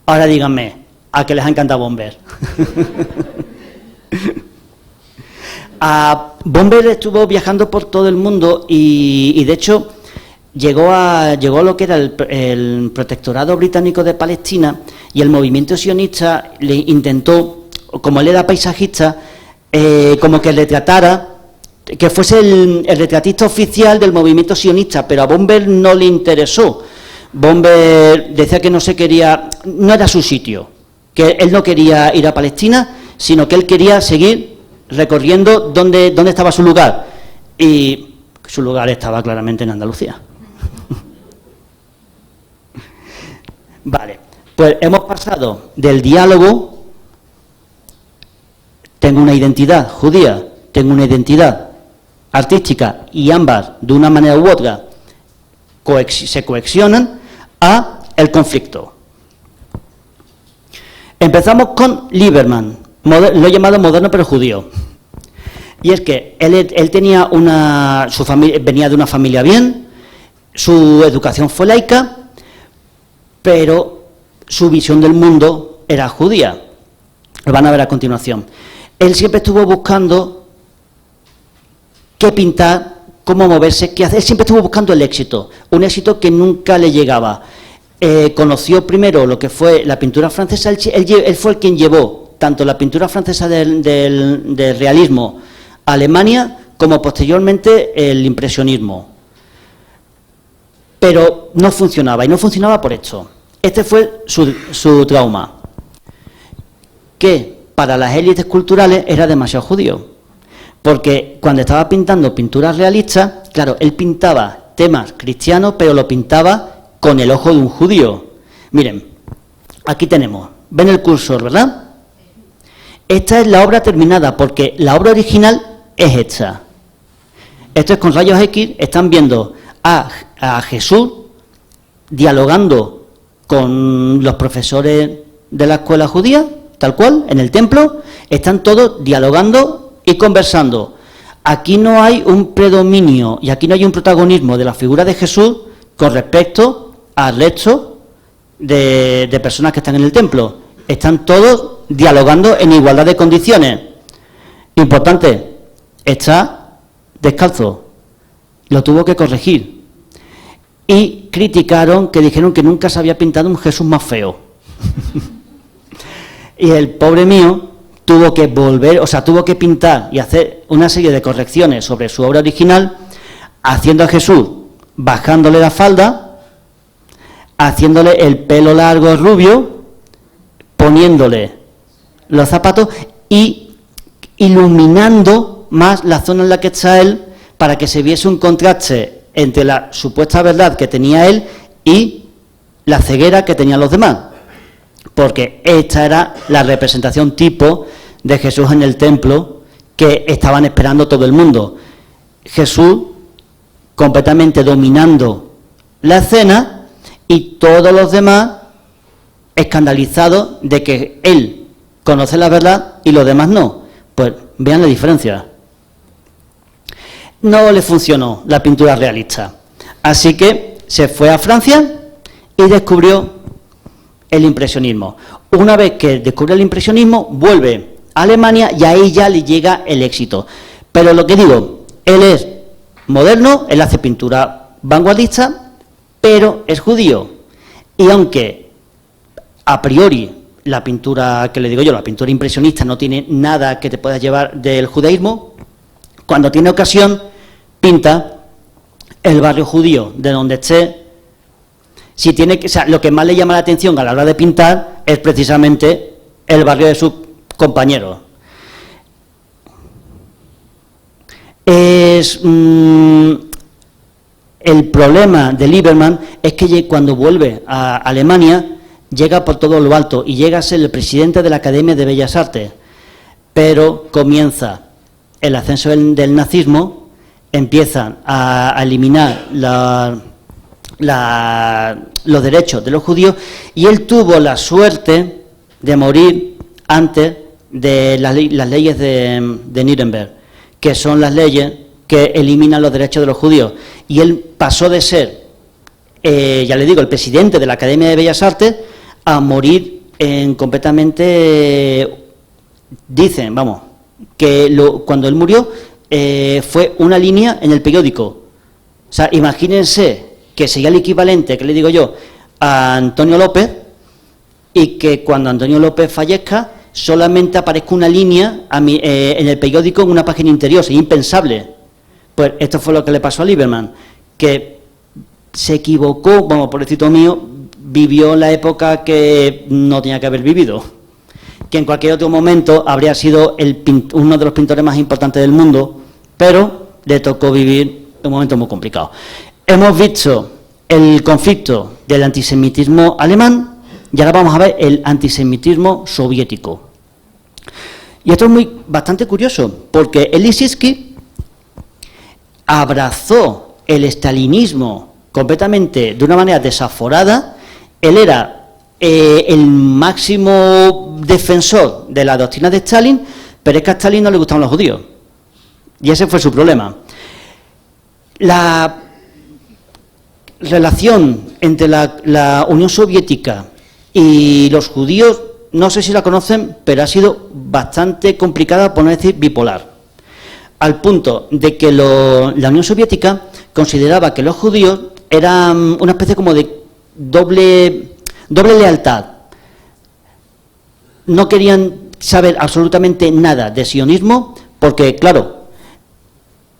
Ahora díganme, ¿a qué les ha encantado Bomber? Bomber estuvo viajando por todo el mundo y de hecho llegó a lo que era el protectorado británico de Palestina, y el movimiento sionista le intentó, como él era paisajista, como que retratara, que fuese el retratista oficial del movimiento sionista, pero a Bomber no le interesó. Bomber decía que no era su sitio, que él no quería ir a Palestina, sino que él quería seguir recorriendo dónde estaba su lugar, y su lugar estaba claramente en Andalucía. Vale, pues hemos pasado del diálogo, tengo una identidad judía, tengo una identidad artística, y ambas, de una manera u otra, se coexionan, a el conflicto. Empezamos con Lieberman, lo he llamado moderno pero judío. Y es que él tenía su familia, venía de una familia bien, su educación fue laica, pero su visión del mundo era judía. Lo van a ver a continuación. Él siempre estuvo buscando qué pintar, cómo moverse, qué hacer. Él siempre estuvo buscando el éxito, un éxito que nunca le llegaba. Conoció primero lo que fue la pintura francesa. Él fue el quien llevó tanto la pintura francesa del realismo a Alemania, como posteriormente el impresionismo. Pero no funcionaba, y no funcionaba por esto. Este fue su trauma, que para las élites culturales era demasiado judío. Porque cuando estaba pintando pinturas realistas, claro, él pintaba temas cristianos, pero lo pintaba con el ojo de un judío. Miren, aquí tenemos, ven el cursor, ¿verdad? Esta es la obra terminada, porque la obra original es esta. Esto es con rayos X, están viendo a Jesús dialogando con los profesores de la escuela judía, tal cual, en el templo, están todos dialogando y conversando. Aquí no hay un predominio y aquí no hay un protagonismo de la figura de Jesús con respecto al resto de personas que están en el templo. Están todos dialogando en igualdad de condiciones. Importante, está descalzo. Lo tuvo que corregir. Y criticaron, que dijeron que nunca se había pintado un Jesús más feo. Y el pobre mío tuvo que tuvo que pintar y hacer una serie de correcciones sobre su obra original, haciendo a Jesús, bajándole la falda, haciéndole el pelo largo rubio, poniéndole los zapatos y iluminando más la zona en la que está él, para que se viese un contraste entre la supuesta verdad que tenía él y la ceguera que tenían los demás. Porque esta era la representación tipo de Jesús en el templo que estaban esperando todo el mundo. Jesús completamente dominando la escena y todos los demás escandalizados de que él conoce la verdad y los demás no. Pues vean la diferencia. No le funcionó la pintura realista. Así que se fue a Francia y descubrió el impresionismo. Una vez que descubre el impresionismo, vuelve a Alemania y ahí ya le llega el éxito. Pero lo que digo, él es moderno, él hace pintura vanguardista, pero es judío. Y aunque a priori la pintura, que le digo yo, la pintura impresionista no tiene nada que te pueda llevar del judaísmo, cuando tiene ocasión pinta el barrio judío de donde esté. Si tiene que, o sea, lo que más le llama la atención a la hora de pintar es precisamente el barrio de sus compañeros. El problema de Lieberman es que cuando vuelve a Alemania llega por todo lo alto y llega a ser el presidente de la Academia de Bellas Artes, pero comienza el ascenso del nazismo, empiezan a eliminar los derechos de los judíos y él tuvo la suerte de morir antes de las leyes de Nuremberg, que son las leyes que eliminan los derechos de los judíos. Y él pasó de ser, ya le digo, el presidente de la Academia de Bellas Artes a morir completamente... Dicen, vamos, que cuando él murió fue una línea en el periódico. O sea, imagínense que sería el equivalente, que le digo yo, a Antonio López, y que cuando Antonio López fallezca solamente aparezca una línea en el periódico en una página interior. Es impensable. Pues esto fue lo que le pasó a Lieberman, que se equivocó, vamos, pobrecito mío, vivió la época que no tenía que haber vivido, que en cualquier otro momento habría sido uno de los pintores más importantes del mundo, pero le tocó vivir un momento muy complicado. Hemos visto el conflicto del antisemitismo alemán y ahora vamos a ver el antisemitismo soviético. Y esto es bastante curioso, porque Lissitzky abrazó el estalinismo completamente de una manera desaforada. Él era el máximo defensor de la doctrina de Stalin, pero es que a Stalin no le gustaban los judíos. Y ese fue su problema. La relación entre la Unión Soviética y los judíos, no sé si la conocen, pero ha sido bastante complicada, por no decir bipolar, al punto de que la Unión Soviética consideraba que los judíos eran una especie como de doble lealtad. No querían saber absolutamente nada de sionismo porque, claro,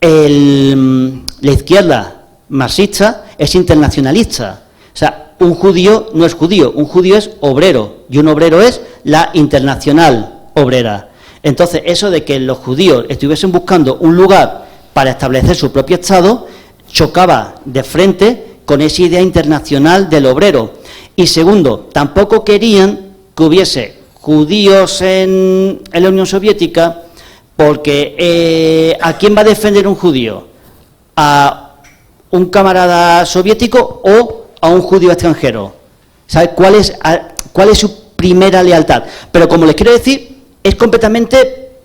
la izquierda marxista es internacionalista. O sea, un judío no es judío, un judío es obrero, y un obrero es la internacional obrera. Entonces, eso de que los judíos estuviesen buscando un lugar para establecer su propio Estado, chocaba de frente con esa idea internacional del obrero. Y segundo, tampoco querían que hubiese judíos en la Unión Soviética, porque ¿a quién va a defender un judío? ¿A un camarada soviético o a un judío extranjero? ¿Sabe cuál es su primera lealtad? Pero como les quiero decir, es completamente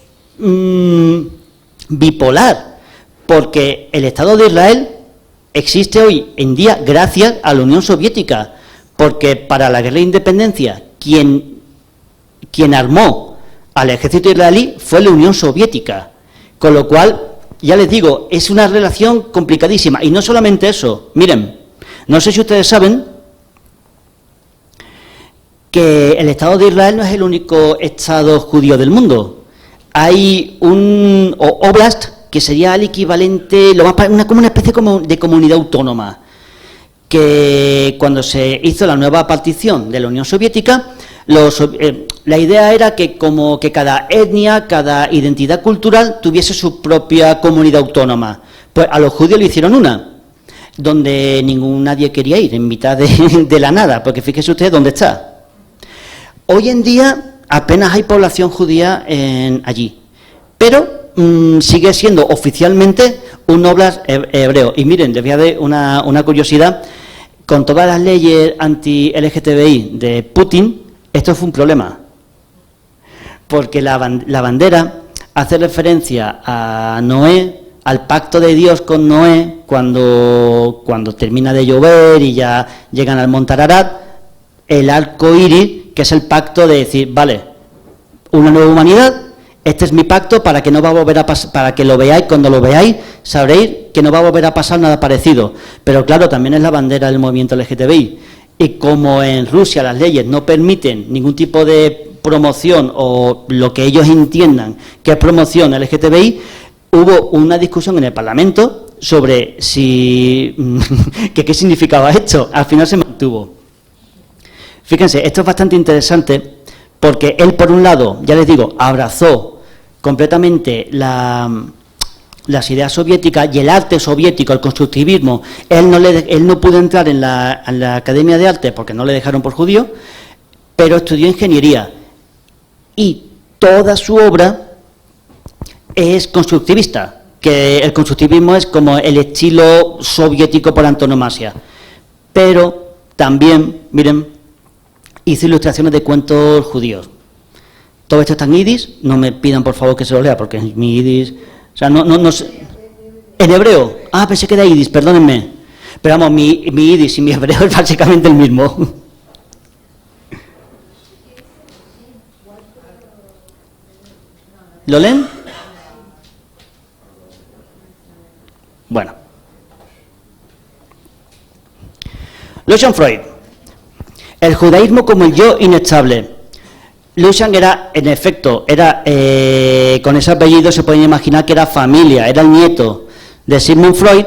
bipolar, porque el Estado de Israel existe hoy en día gracias a la Unión Soviética, porque para la guerra de independencia quien armó al ejército israelí fue la Unión Soviética, con lo cual, ya les digo, es una relación complicadísima. Y no solamente eso, miren, no sé si ustedes saben que el Estado de Israel no es el único Estado judío del mundo. Hay un oblast, que sería el equivalente, como una especie de comunidad autónoma, que cuando se hizo la nueva partición de la Unión Soviética, la idea era que como que cada etnia, cada identidad cultural tuviese su propia comunidad autónoma. Pues a los judíos le hicieron una, donde nadie quería ir, en mitad de la nada, porque fíjese usted dónde está. Hoy en día apenas hay población judía allí, pero sigue siendo oficialmente un oblast hebreo. Y miren, les voy a dar una curiosidad. Con todas las leyes anti-LGTBI de Putin, esto fue un problema. porque la bandera hace referencia a Noé, al pacto de Dios con Noé, cuando termina de llover y ya llegan al monte Ararat, el arco iris, que es el pacto de decir, vale, una nueva humanidad, este es mi pacto para que no va a volver a pasar, para que lo veáis, cuando lo veáis, sabréis que no va a volver a pasar nada parecido. Pero claro, también es la bandera del movimiento LGTBI. Y como en Rusia las leyes no permiten ningún tipo de promoción o lo que ellos entiendan que es promoción LGTBI, hubo una discusión en el Parlamento sobre si qué significaba esto. Al final se mantuvo. Fíjense, esto es bastante interesante porque él, por un lado, ya les digo, abrazó completamente las ideas soviéticas y el arte soviético, el constructivismo. Él no pudo entrar en la Academia de Arte porque no le dejaron por judío, pero estudió ingeniería y toda su obra es constructivista, que el constructivismo es como el estilo soviético por antonomasia. Pero también, miren, hizo ilustraciones de cuentos judíos. Todo esto está en yidis, no me pidan por favor que se lo lea, porque en mi yidis, o sea, no sé. ¿En hebreo? Ah, pensé que era yidis, perdónenme. Pero vamos, mi yidis y mi hebreo es básicamente el mismo. ¿Lo leen? Bueno. Lucian Freud. El judaísmo como el yo inestable. Lucian era, en efecto, con ese apellido se pueden imaginar que era familia, era el nieto de Sigmund Freud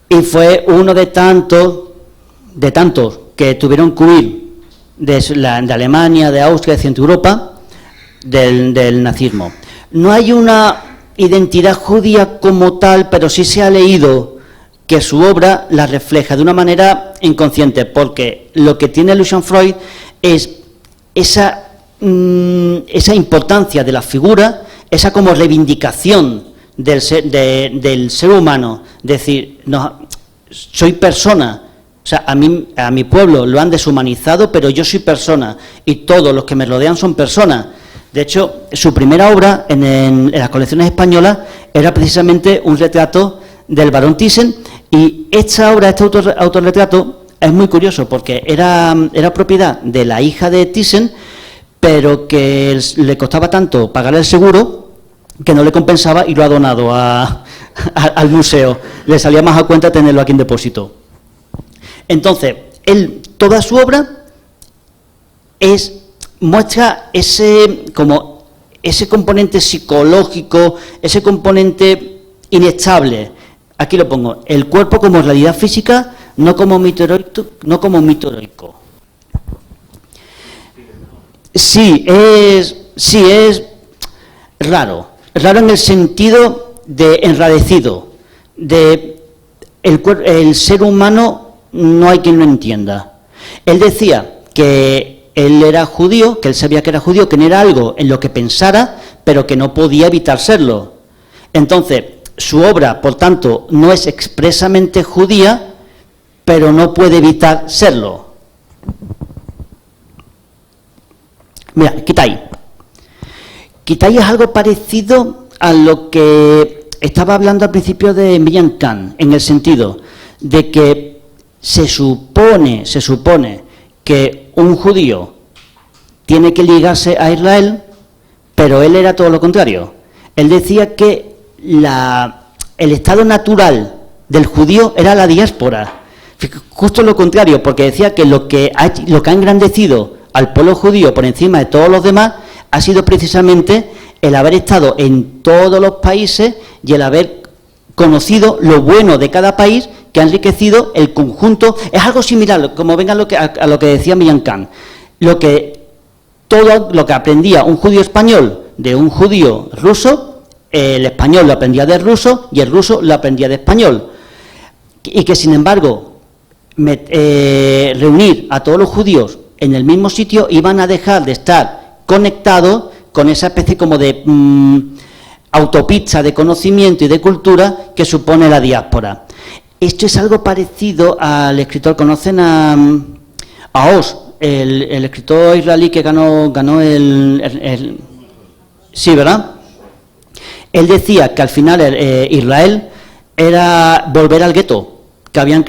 y fue uno de tantos que tuvieron que huir de Alemania, de Austria, de Centro Europa, del nazismo. No hay una identidad judía como tal, pero sí se ha leído que su obra la refleja de una manera inconsciente, porque lo que tiene Lucian Freud es esa importancia de la figura, esa como reivindicación del ser humano, decir, no, soy persona, o sea, a mi pueblo lo han deshumanizado, pero yo soy persona, y todos los que me rodean son personas. De hecho, su primera obra en las colecciones españolas era precisamente un retrato del barón Thyssen, y esta obra, este autorretrato, es muy curioso, porque era propiedad de la hija de Thyssen, pero que le costaba tanto pagar el seguro que no le compensaba y lo ha donado al museo. Le salía más a cuenta tenerlo aquí en depósito. Entonces, toda su obra muestra ese componente psicológico, ese componente inestable. Aquí lo pongo, el cuerpo como realidad física, no como mito heroico. Sí, es raro en el sentido de enradecido, de el ser humano no hay quien lo entienda. Él decía que él era judío, que él sabía que era judío, que no era algo en lo que pensara, pero que no podía evitar serlo. Entonces, su obra, por tanto, no es expresamente judía, pero no puede evitar serlo. Mira, Kitai. Kitai es algo parecido a lo que estaba hablando al principio de Imran Khan, en el sentido de que se supone que un judío tiene que ligarse a Israel, pero él era todo lo contrario. Él decía que el estado natural del judío era la diáspora, justo lo contrario, porque decía que lo que ha engrandecido al pueblo judío por encima de todos los demás ha sido precisamente el haber estado en todos los países y el haber conocido lo bueno de cada país, que ha enriquecido el conjunto. Es algo similar, como venga a lo que decía Imran Khan, todo lo que aprendía un judío español de un judío ruso, el español lo aprendía del ruso y el ruso lo aprendía de español, y que sin embargo reunir a todos los judíos en el mismo sitio iban a dejar de estar conectados con esa especie como de autopista de conocimiento y de cultura que supone la diáspora. Esto es algo parecido al escritor, ¿conocen a Oz, el escritor israelí que ganó el Sí, ¿verdad? Él decía que al final Israel era volver al gueto, que habían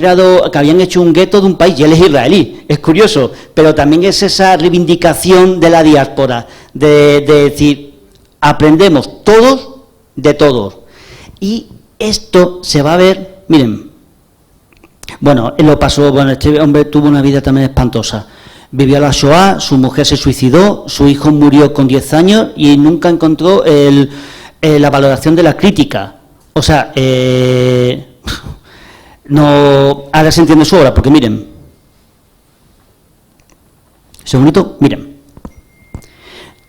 hecho un gueto de un país, y él es israelí, es curioso, pero también es esa reivindicación de la diáspora, de decir, aprendemos todos de todos. Y esto se va a ver, miren, bueno, él lo pasó, bueno, este hombre tuvo una vida también espantosa. Vivió la Shoah, su mujer se suicidó, su hijo murió con 10 años y nunca encontró la valoración de la crítica. O sea, no, ahora se entiende su obra, porque miren, segundito, miren,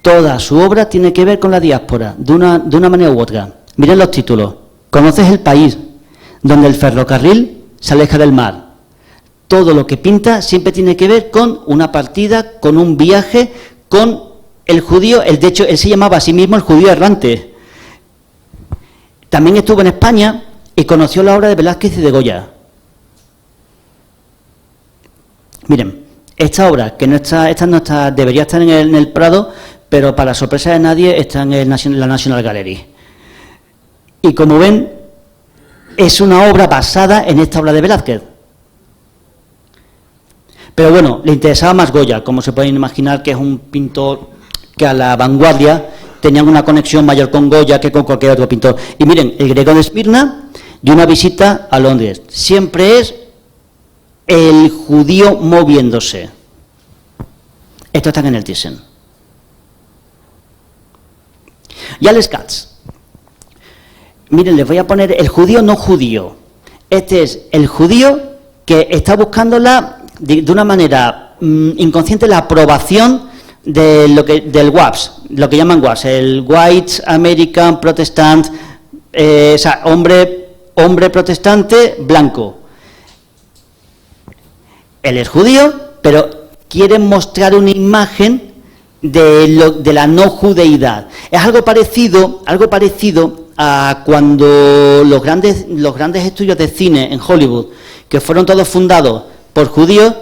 toda su obra tiene que ver con la diáspora, de una manera u otra. Miren los títulos: ¿Conoces el país? Donde el ferrocarril se aleja del mar. Todo lo que pinta siempre tiene que ver con una partida, con un viaje, con el judío. De hecho, él se llamaba a sí mismo el judío errante. También estuvo en España y conoció la obra de Velázquez y de Goya. Miren, esta obra, que no está, debería estar en el Prado, pero para sorpresa de nadie está en la National Gallery. Y como ven, es una obra basada en esta obra de Velázquez. Pero bueno, le interesaba más Goya, como se pueden imaginar, que es un pintor que a la vanguardia tenían una conexión mayor con Goya que con cualquier otro pintor. Y miren, el Greco de Esmirna, de una visita a Londres, siempre es el judío moviéndose. Esto está en el Thyssen. Y Alex Katz. Miren, les voy a poner el judío no judío. Este es el judío que está buscando de una manera inconsciente la aprobación del WAPS, lo que llaman WAPS, el White American Protestant, o sea, hombre protestante blanco. Él es judío, pero quiere mostrar una imagen de la no judeidad. Es algo parecido a cuando los grandes estudios de cine en Hollywood, que fueron todos fundados por judíos,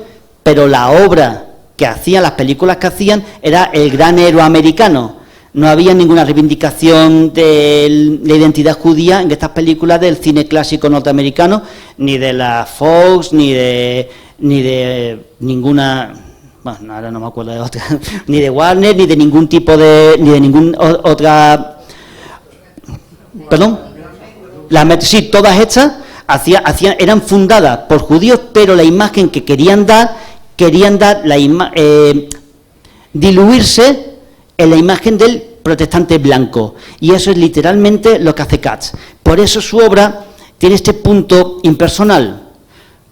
pero la obra que hacían, las películas que hacían, era el gran héroe americano. No había ninguna reivindicación de la identidad judía en estas películas del cine clásico norteamericano, ni de la Fox, ni de ninguna, bueno, ahora no me acuerdo de otra, ni de Warner, ni de ningún tipo ni de ninguna otra, perdón, sí, todas estas eran fundadas por judíos, pero la imagen que querían dar diluirse en la imagen del protestante blanco, y eso es literalmente lo que hace Katz. Por eso su obra tiene este punto impersonal,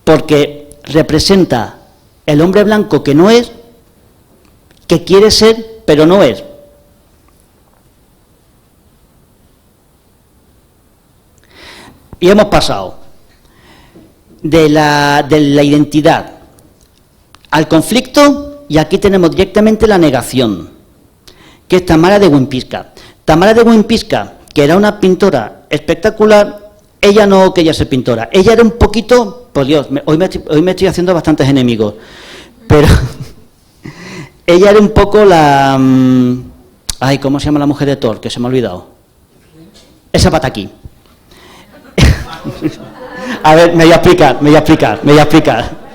porque representa el hombre blanco que no es, que quiere ser, pero no es. Y hemos pasado de la identidad al conflicto, y aquí tenemos directamente la negación, que es Tamara de Wimpicka. Tamara de Wimpicka, que era una pintora espectacular, ella no quería ser pintora, ella era un poquito, por Dios, hoy me estoy haciendo bastantes enemigos, pero ella era un poco ¿cómo se llama la mujer de Thor? Que se me ha olvidado. Esa pata aquí. A ver, me voy a explicar.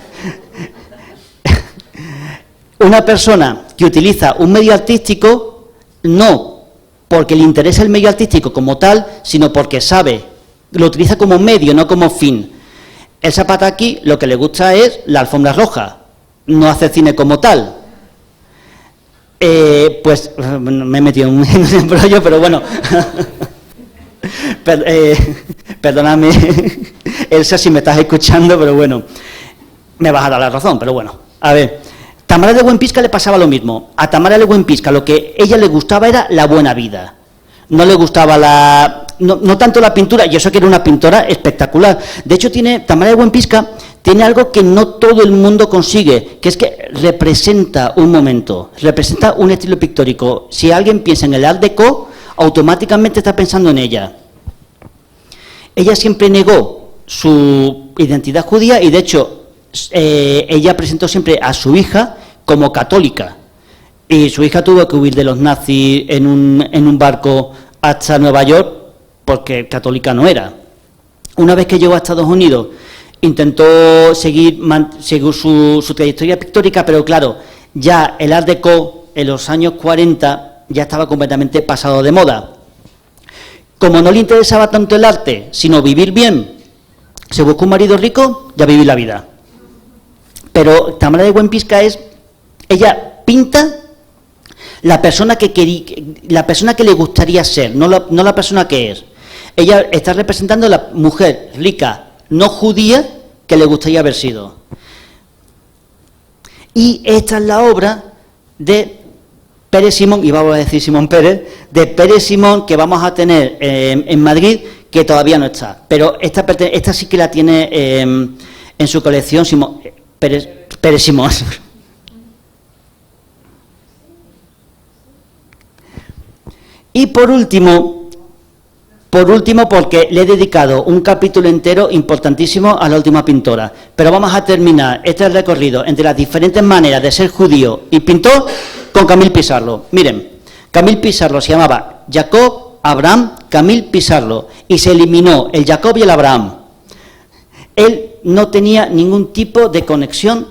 Una persona que utiliza un medio artístico, no porque le interesa el medio artístico como tal, sino porque lo utiliza como medio, no como fin. El Zapataki lo que le gusta es la alfombra roja, no hace cine como tal. Pues me he metido en un embrollo, pero bueno. Perdóname, Elsa, si me estás escuchando, pero bueno, me vas a dar la razón, pero bueno. A ver, Tamara de Wimpicka le pasaba lo mismo. A Tamara de Wimpicka lo que a ella le gustaba era la buena vida. No le gustaba no tanto la pintura, y eso que era una pintora espectacular. De hecho, Tamara de Wimpicka tiene algo que no todo el mundo consigue, que es que representa un momento, representa un estilo pictórico. Si alguien piensa en el Art Deco, automáticamente está pensando en ella. Ella siempre negó su identidad judía y, de hecho, ella presentó siempre a su hija como católica. y su hija tuvo que huir de los nazis en un barco hasta Nueva York porque católica no era. Una vez que llegó a Estados Unidos, intentó seguir su trayectoria pictórica, pero claro, ya el Art Deco en los años 40 ya estaba completamente pasado de moda. Como no le interesaba tanto el arte, sino vivir bien, se buscó un marido rico y a vivir la vida. Pero Tamara de Buenpisca ella pinta la persona que le gustaría ser, no la persona que es. Ella está representando a la mujer rica, no judía, que le gustaría haber sido. Y esta es la obra de Pérez Simón, y vamos a decir Simón Pérez, de Pérez Simón, que vamos a tener en Madrid, que todavía no está. Pero esta sí que la tiene en su colección Pérez Simón. Y por último, porque le he dedicado un capítulo entero importantísimo a la última pintora. Pero vamos a terminar este recorrido entre las diferentes maneras de ser judío y pintor con Camille Pissarro. Miren, Camille Pissarro se llamaba Jacob Abraham Camille Pissarro y se eliminó el Jacob y el Abraham. Él no tenía ningún tipo de conexión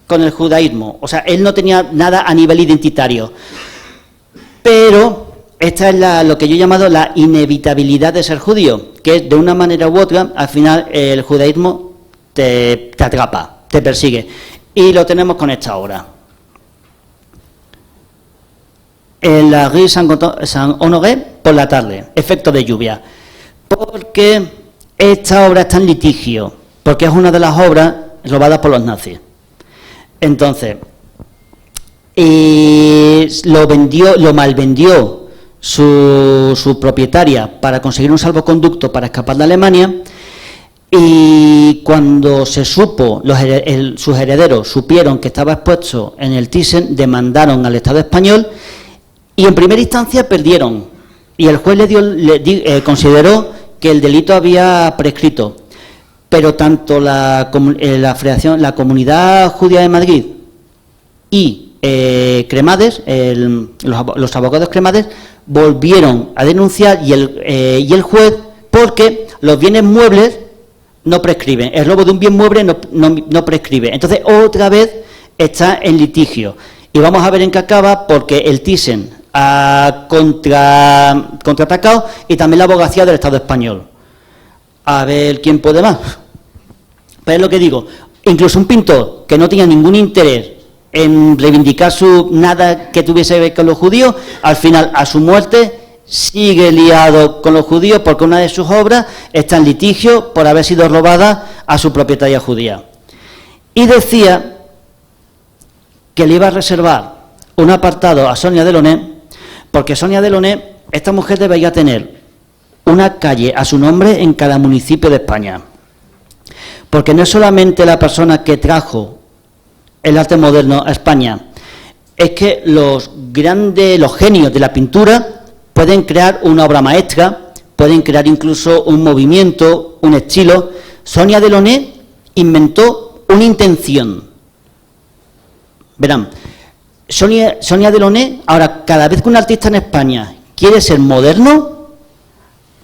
con el judaísmo, o sea, él no tenía nada a nivel identitario. Pero esta es lo que yo he llamado la inevitabilidad de ser judío, que es de una manera u otra, al final el judaísmo te atrapa, te persigue. Y lo tenemos con esta obra. En la Rue Saint-Honoré, por la tarde, efecto de lluvia. Porque esta obra está en litigio, porque es una de las obras robadas por los nazis. Entonces, lo malvendió su propietaria para conseguir un salvoconducto para escapar de Alemania, y cuando se supo, sus herederos supieron que estaba expuesto en el Thyssen, demandaron al Estado español y en primera instancia perdieron, y el juez consideró que el delito había prescrito, pero tanto la Comunidad Judía de Madrid y Cremades, los abogados Cremades, volvieron a denunciar y el juez, porque los bienes muebles no prescriben, el robo de un bien mueble no prescribe. Entonces otra vez está en litigio y vamos a ver en qué acaba, porque el Thyssen ha contraatacado y también la abogacía del Estado español. A ver quién puede más. Pero es lo que digo, incluso un pintor que no tenía ningún interés en reivindicar nada que tuviese que ver con los judíos, al final, a su muerte, sigue liado con los judíos porque una de sus obras está en litigio por haber sido robada a su propietaria judía. Y decía que le iba a reservar un apartado a Sonia Delaunay, porque Sonia Delaunay, esta mujer debería tener una calle a su nombre en cada municipio de España, porque no es solamente la persona que trajo el arte moderno a España, es que los genios de la pintura pueden crear una obra maestra, pueden crear incluso un movimiento, un estilo. Sonia Delaunay inventó una intención. Verán, Sonia Delaunay, ahora cada vez que un artista en España quiere ser moderno,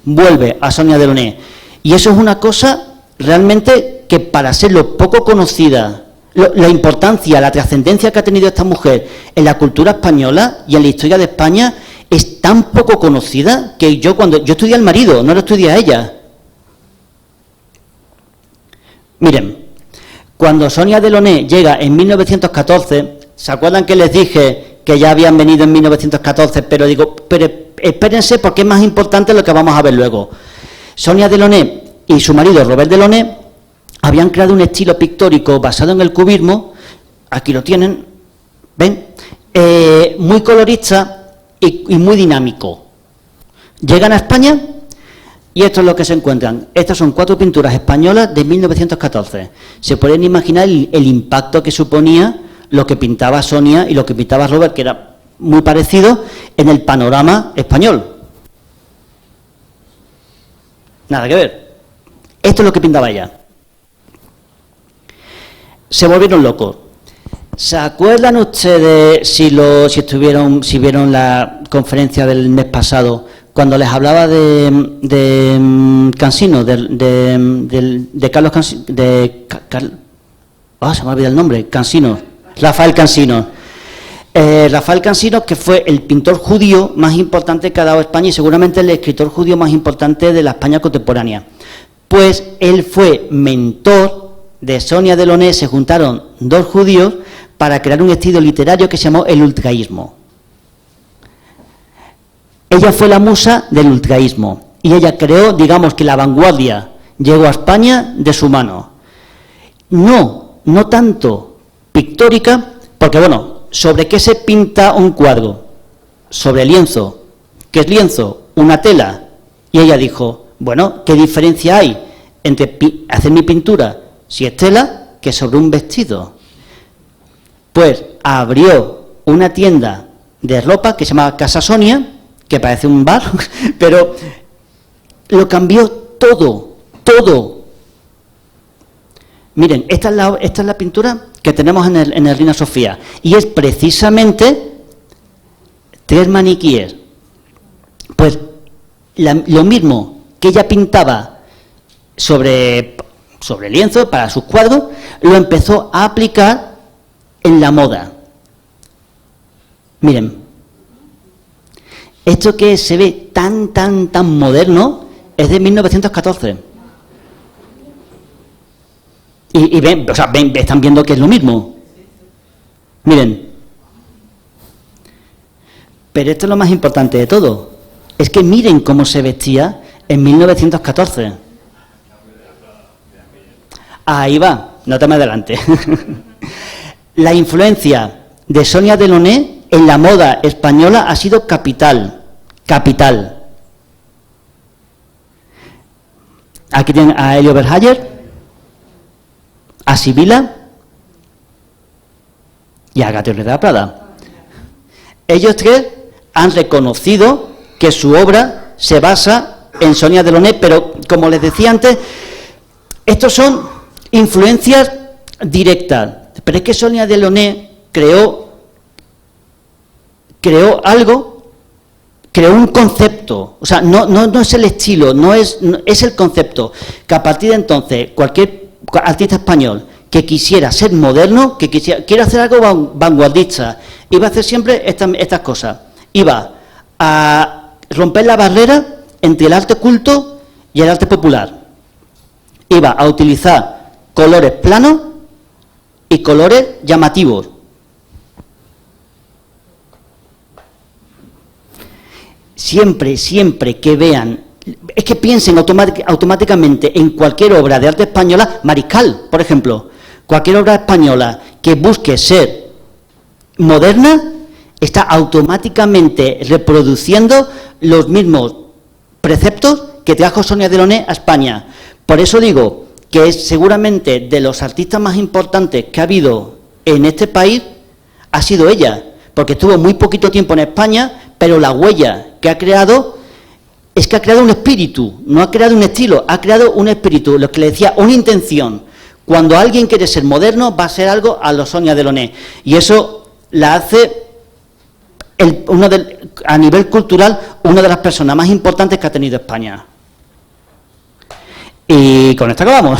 vuelve a Sonia Delaunay. Y eso es una cosa realmente que, para ser lo poco conocida, la importancia, la trascendencia que ha tenido esta mujer en la cultura española y en la historia de España, es tan poco conocida que cuando yo estudié al marido, no lo estudié a ella. Miren, cuando Sonia Delaunay llega en 1914, ¿se acuerdan que les dije que ya habían venido en 1914? Pero digo, pero espérense, porque es más importante lo que vamos a ver luego. Sonia Delaunay y su marido Robert Delaunay habían creado un estilo pictórico basado en el cubismo, aquí lo tienen, ¿ven? Muy colorista y muy dinámico. Llegan a España y esto es lo que se encuentran. Estas son 4 pinturas españolas de 1914. Se pueden imaginar el impacto que suponía lo que pintaba Sonia y lo que pintaba Robert, que era muy parecido en el panorama español. Nada que ver. Esto es lo que pintaba ella. Se volvieron locos. ¿Se acuerdan ustedes, si vieron la conferencia del mes pasado, cuando les hablaba de Cansino, de Carlos Cansino, se me ha olvidado el nombre, Cansino, Rafael Cansino. Rafael Cansino, que fue el pintor judío más importante que ha dado España y seguramente el escritor judío más importante de la España contemporánea. Pues él fue mentor de Sonia Delaunay, se juntaron dos judíos para crear un estilo literario que se llamó el ultraísmo. Ella fue la musa del ultraísmo y ella creó, digamos que la vanguardia llegó a España de su mano. No tanto pictórica, porque bueno, ¿sobre qué se pinta un cuadro? Sobre lienzo. ¿Qué es lienzo? Una tela. Y ella dijo, bueno, ¿qué diferencia hay entre hacer mi pintura, si es tela, que sobre un vestido? Pues abrió una tienda de ropa que se llama Casa Sonia, que parece un bar, pero lo cambió todo. Miren, esta es la pintura que tenemos en el Reina Sofía, y es precisamente 3 maniquíes. Pues lo mismo que ella pintaba sobre lienzo para sus cuadros, lo empezó a aplicar en la moda. Miren, esto que se ve tan moderno es de 1914. Y ven, están viendo que es lo mismo. Miren. Pero esto es lo más importante de todo. Es que miren cómo se vestía en 1914. Ahí va, no te me adelante. La influencia de Sonia Delaunay en la moda española ha sido capital. Aquí tienen a Helio Berhayer, a Sibila y a Agathe de la Prada. Ellos tres han reconocido que su obra se basa en Sonia Delaunay, pero como les decía antes, estos son influencias directas. Pero es que Sonia Delaunay creó algo, creó un concepto. O sea, no es el estilo, es el concepto. Que a partir de entonces, cualquier artista español que quisiera ser moderno, que quiere hacer algo vanguardista, iba a hacer siempre estas cosas. Iba a romper la barrera entre el arte culto y el arte popular. Iba a utilizar colores planos y colores llamativos. Siempre que vean, es que piensen automáticamente en cualquier obra de arte española, Mariscal, por ejemplo, cualquier obra española que busque ser moderna, está automáticamente reproduciendo los mismos preceptos que trajo Sonia Delaunay a España. Por eso digo que es seguramente de los artistas más importantes que ha habido en este país, ha sido ella, porque estuvo muy poquito tiempo en España, pero la huella que ha creado es que ha creado un espíritu, no ha creado un estilo, ha creado un espíritu, lo que le decía, una intención. Cuando alguien quiere ser moderno, va a ser algo a lo Sonia Delaunay, y eso la hace a nivel cultural una de las personas más importantes que ha tenido España. Y con esto acabamos.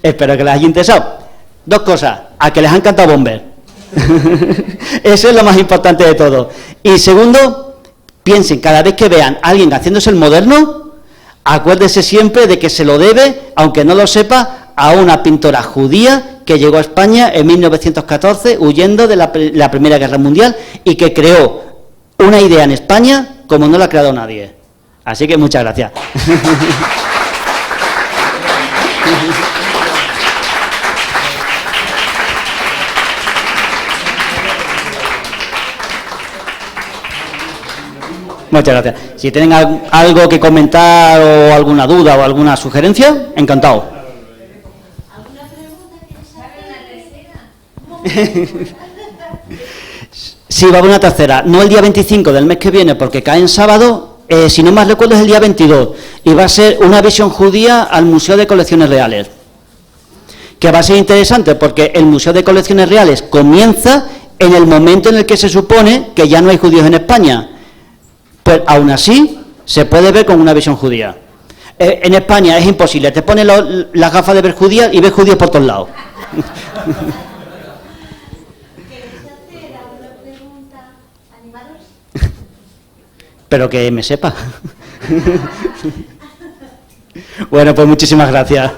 Espero que les haya interesado. 2 cosas. A que les ha encantado Bomber. Eso es lo más importante de todo. Y segundo, piensen, cada vez que vean a alguien haciéndose el moderno, acuérdese siempre de que se lo debe, aunque no lo sepa, a una pintora judía que llegó a España en 1914 huyendo de la Primera Guerra Mundial y que creó una idea en España como no la ha creado nadie. Así que muchas gracias. Muchas gracias. Si tienen algo que comentar o alguna duda o alguna sugerencia, encantado. ¿Alguna pregunta? Sí, va a haber una tercera. No el día 25 del mes que viene, porque cae en sábado, si no más recuerdo es el día 22. Y va a ser una visión judía al Museo de Colecciones Reales. que va a ser interesante porque el Museo de Colecciones Reales comienza en el momento en el que se supone que ya no hay judíos en España. Pues aún así se puede ver con una visión judía. En España es imposible, te pones las gafas de ver judías y ves judíos por todos lados. ¿Queréis hacer alguna pregunta? ¿Animaros? Pero que me sepa. Bueno, pues muchísimas gracias.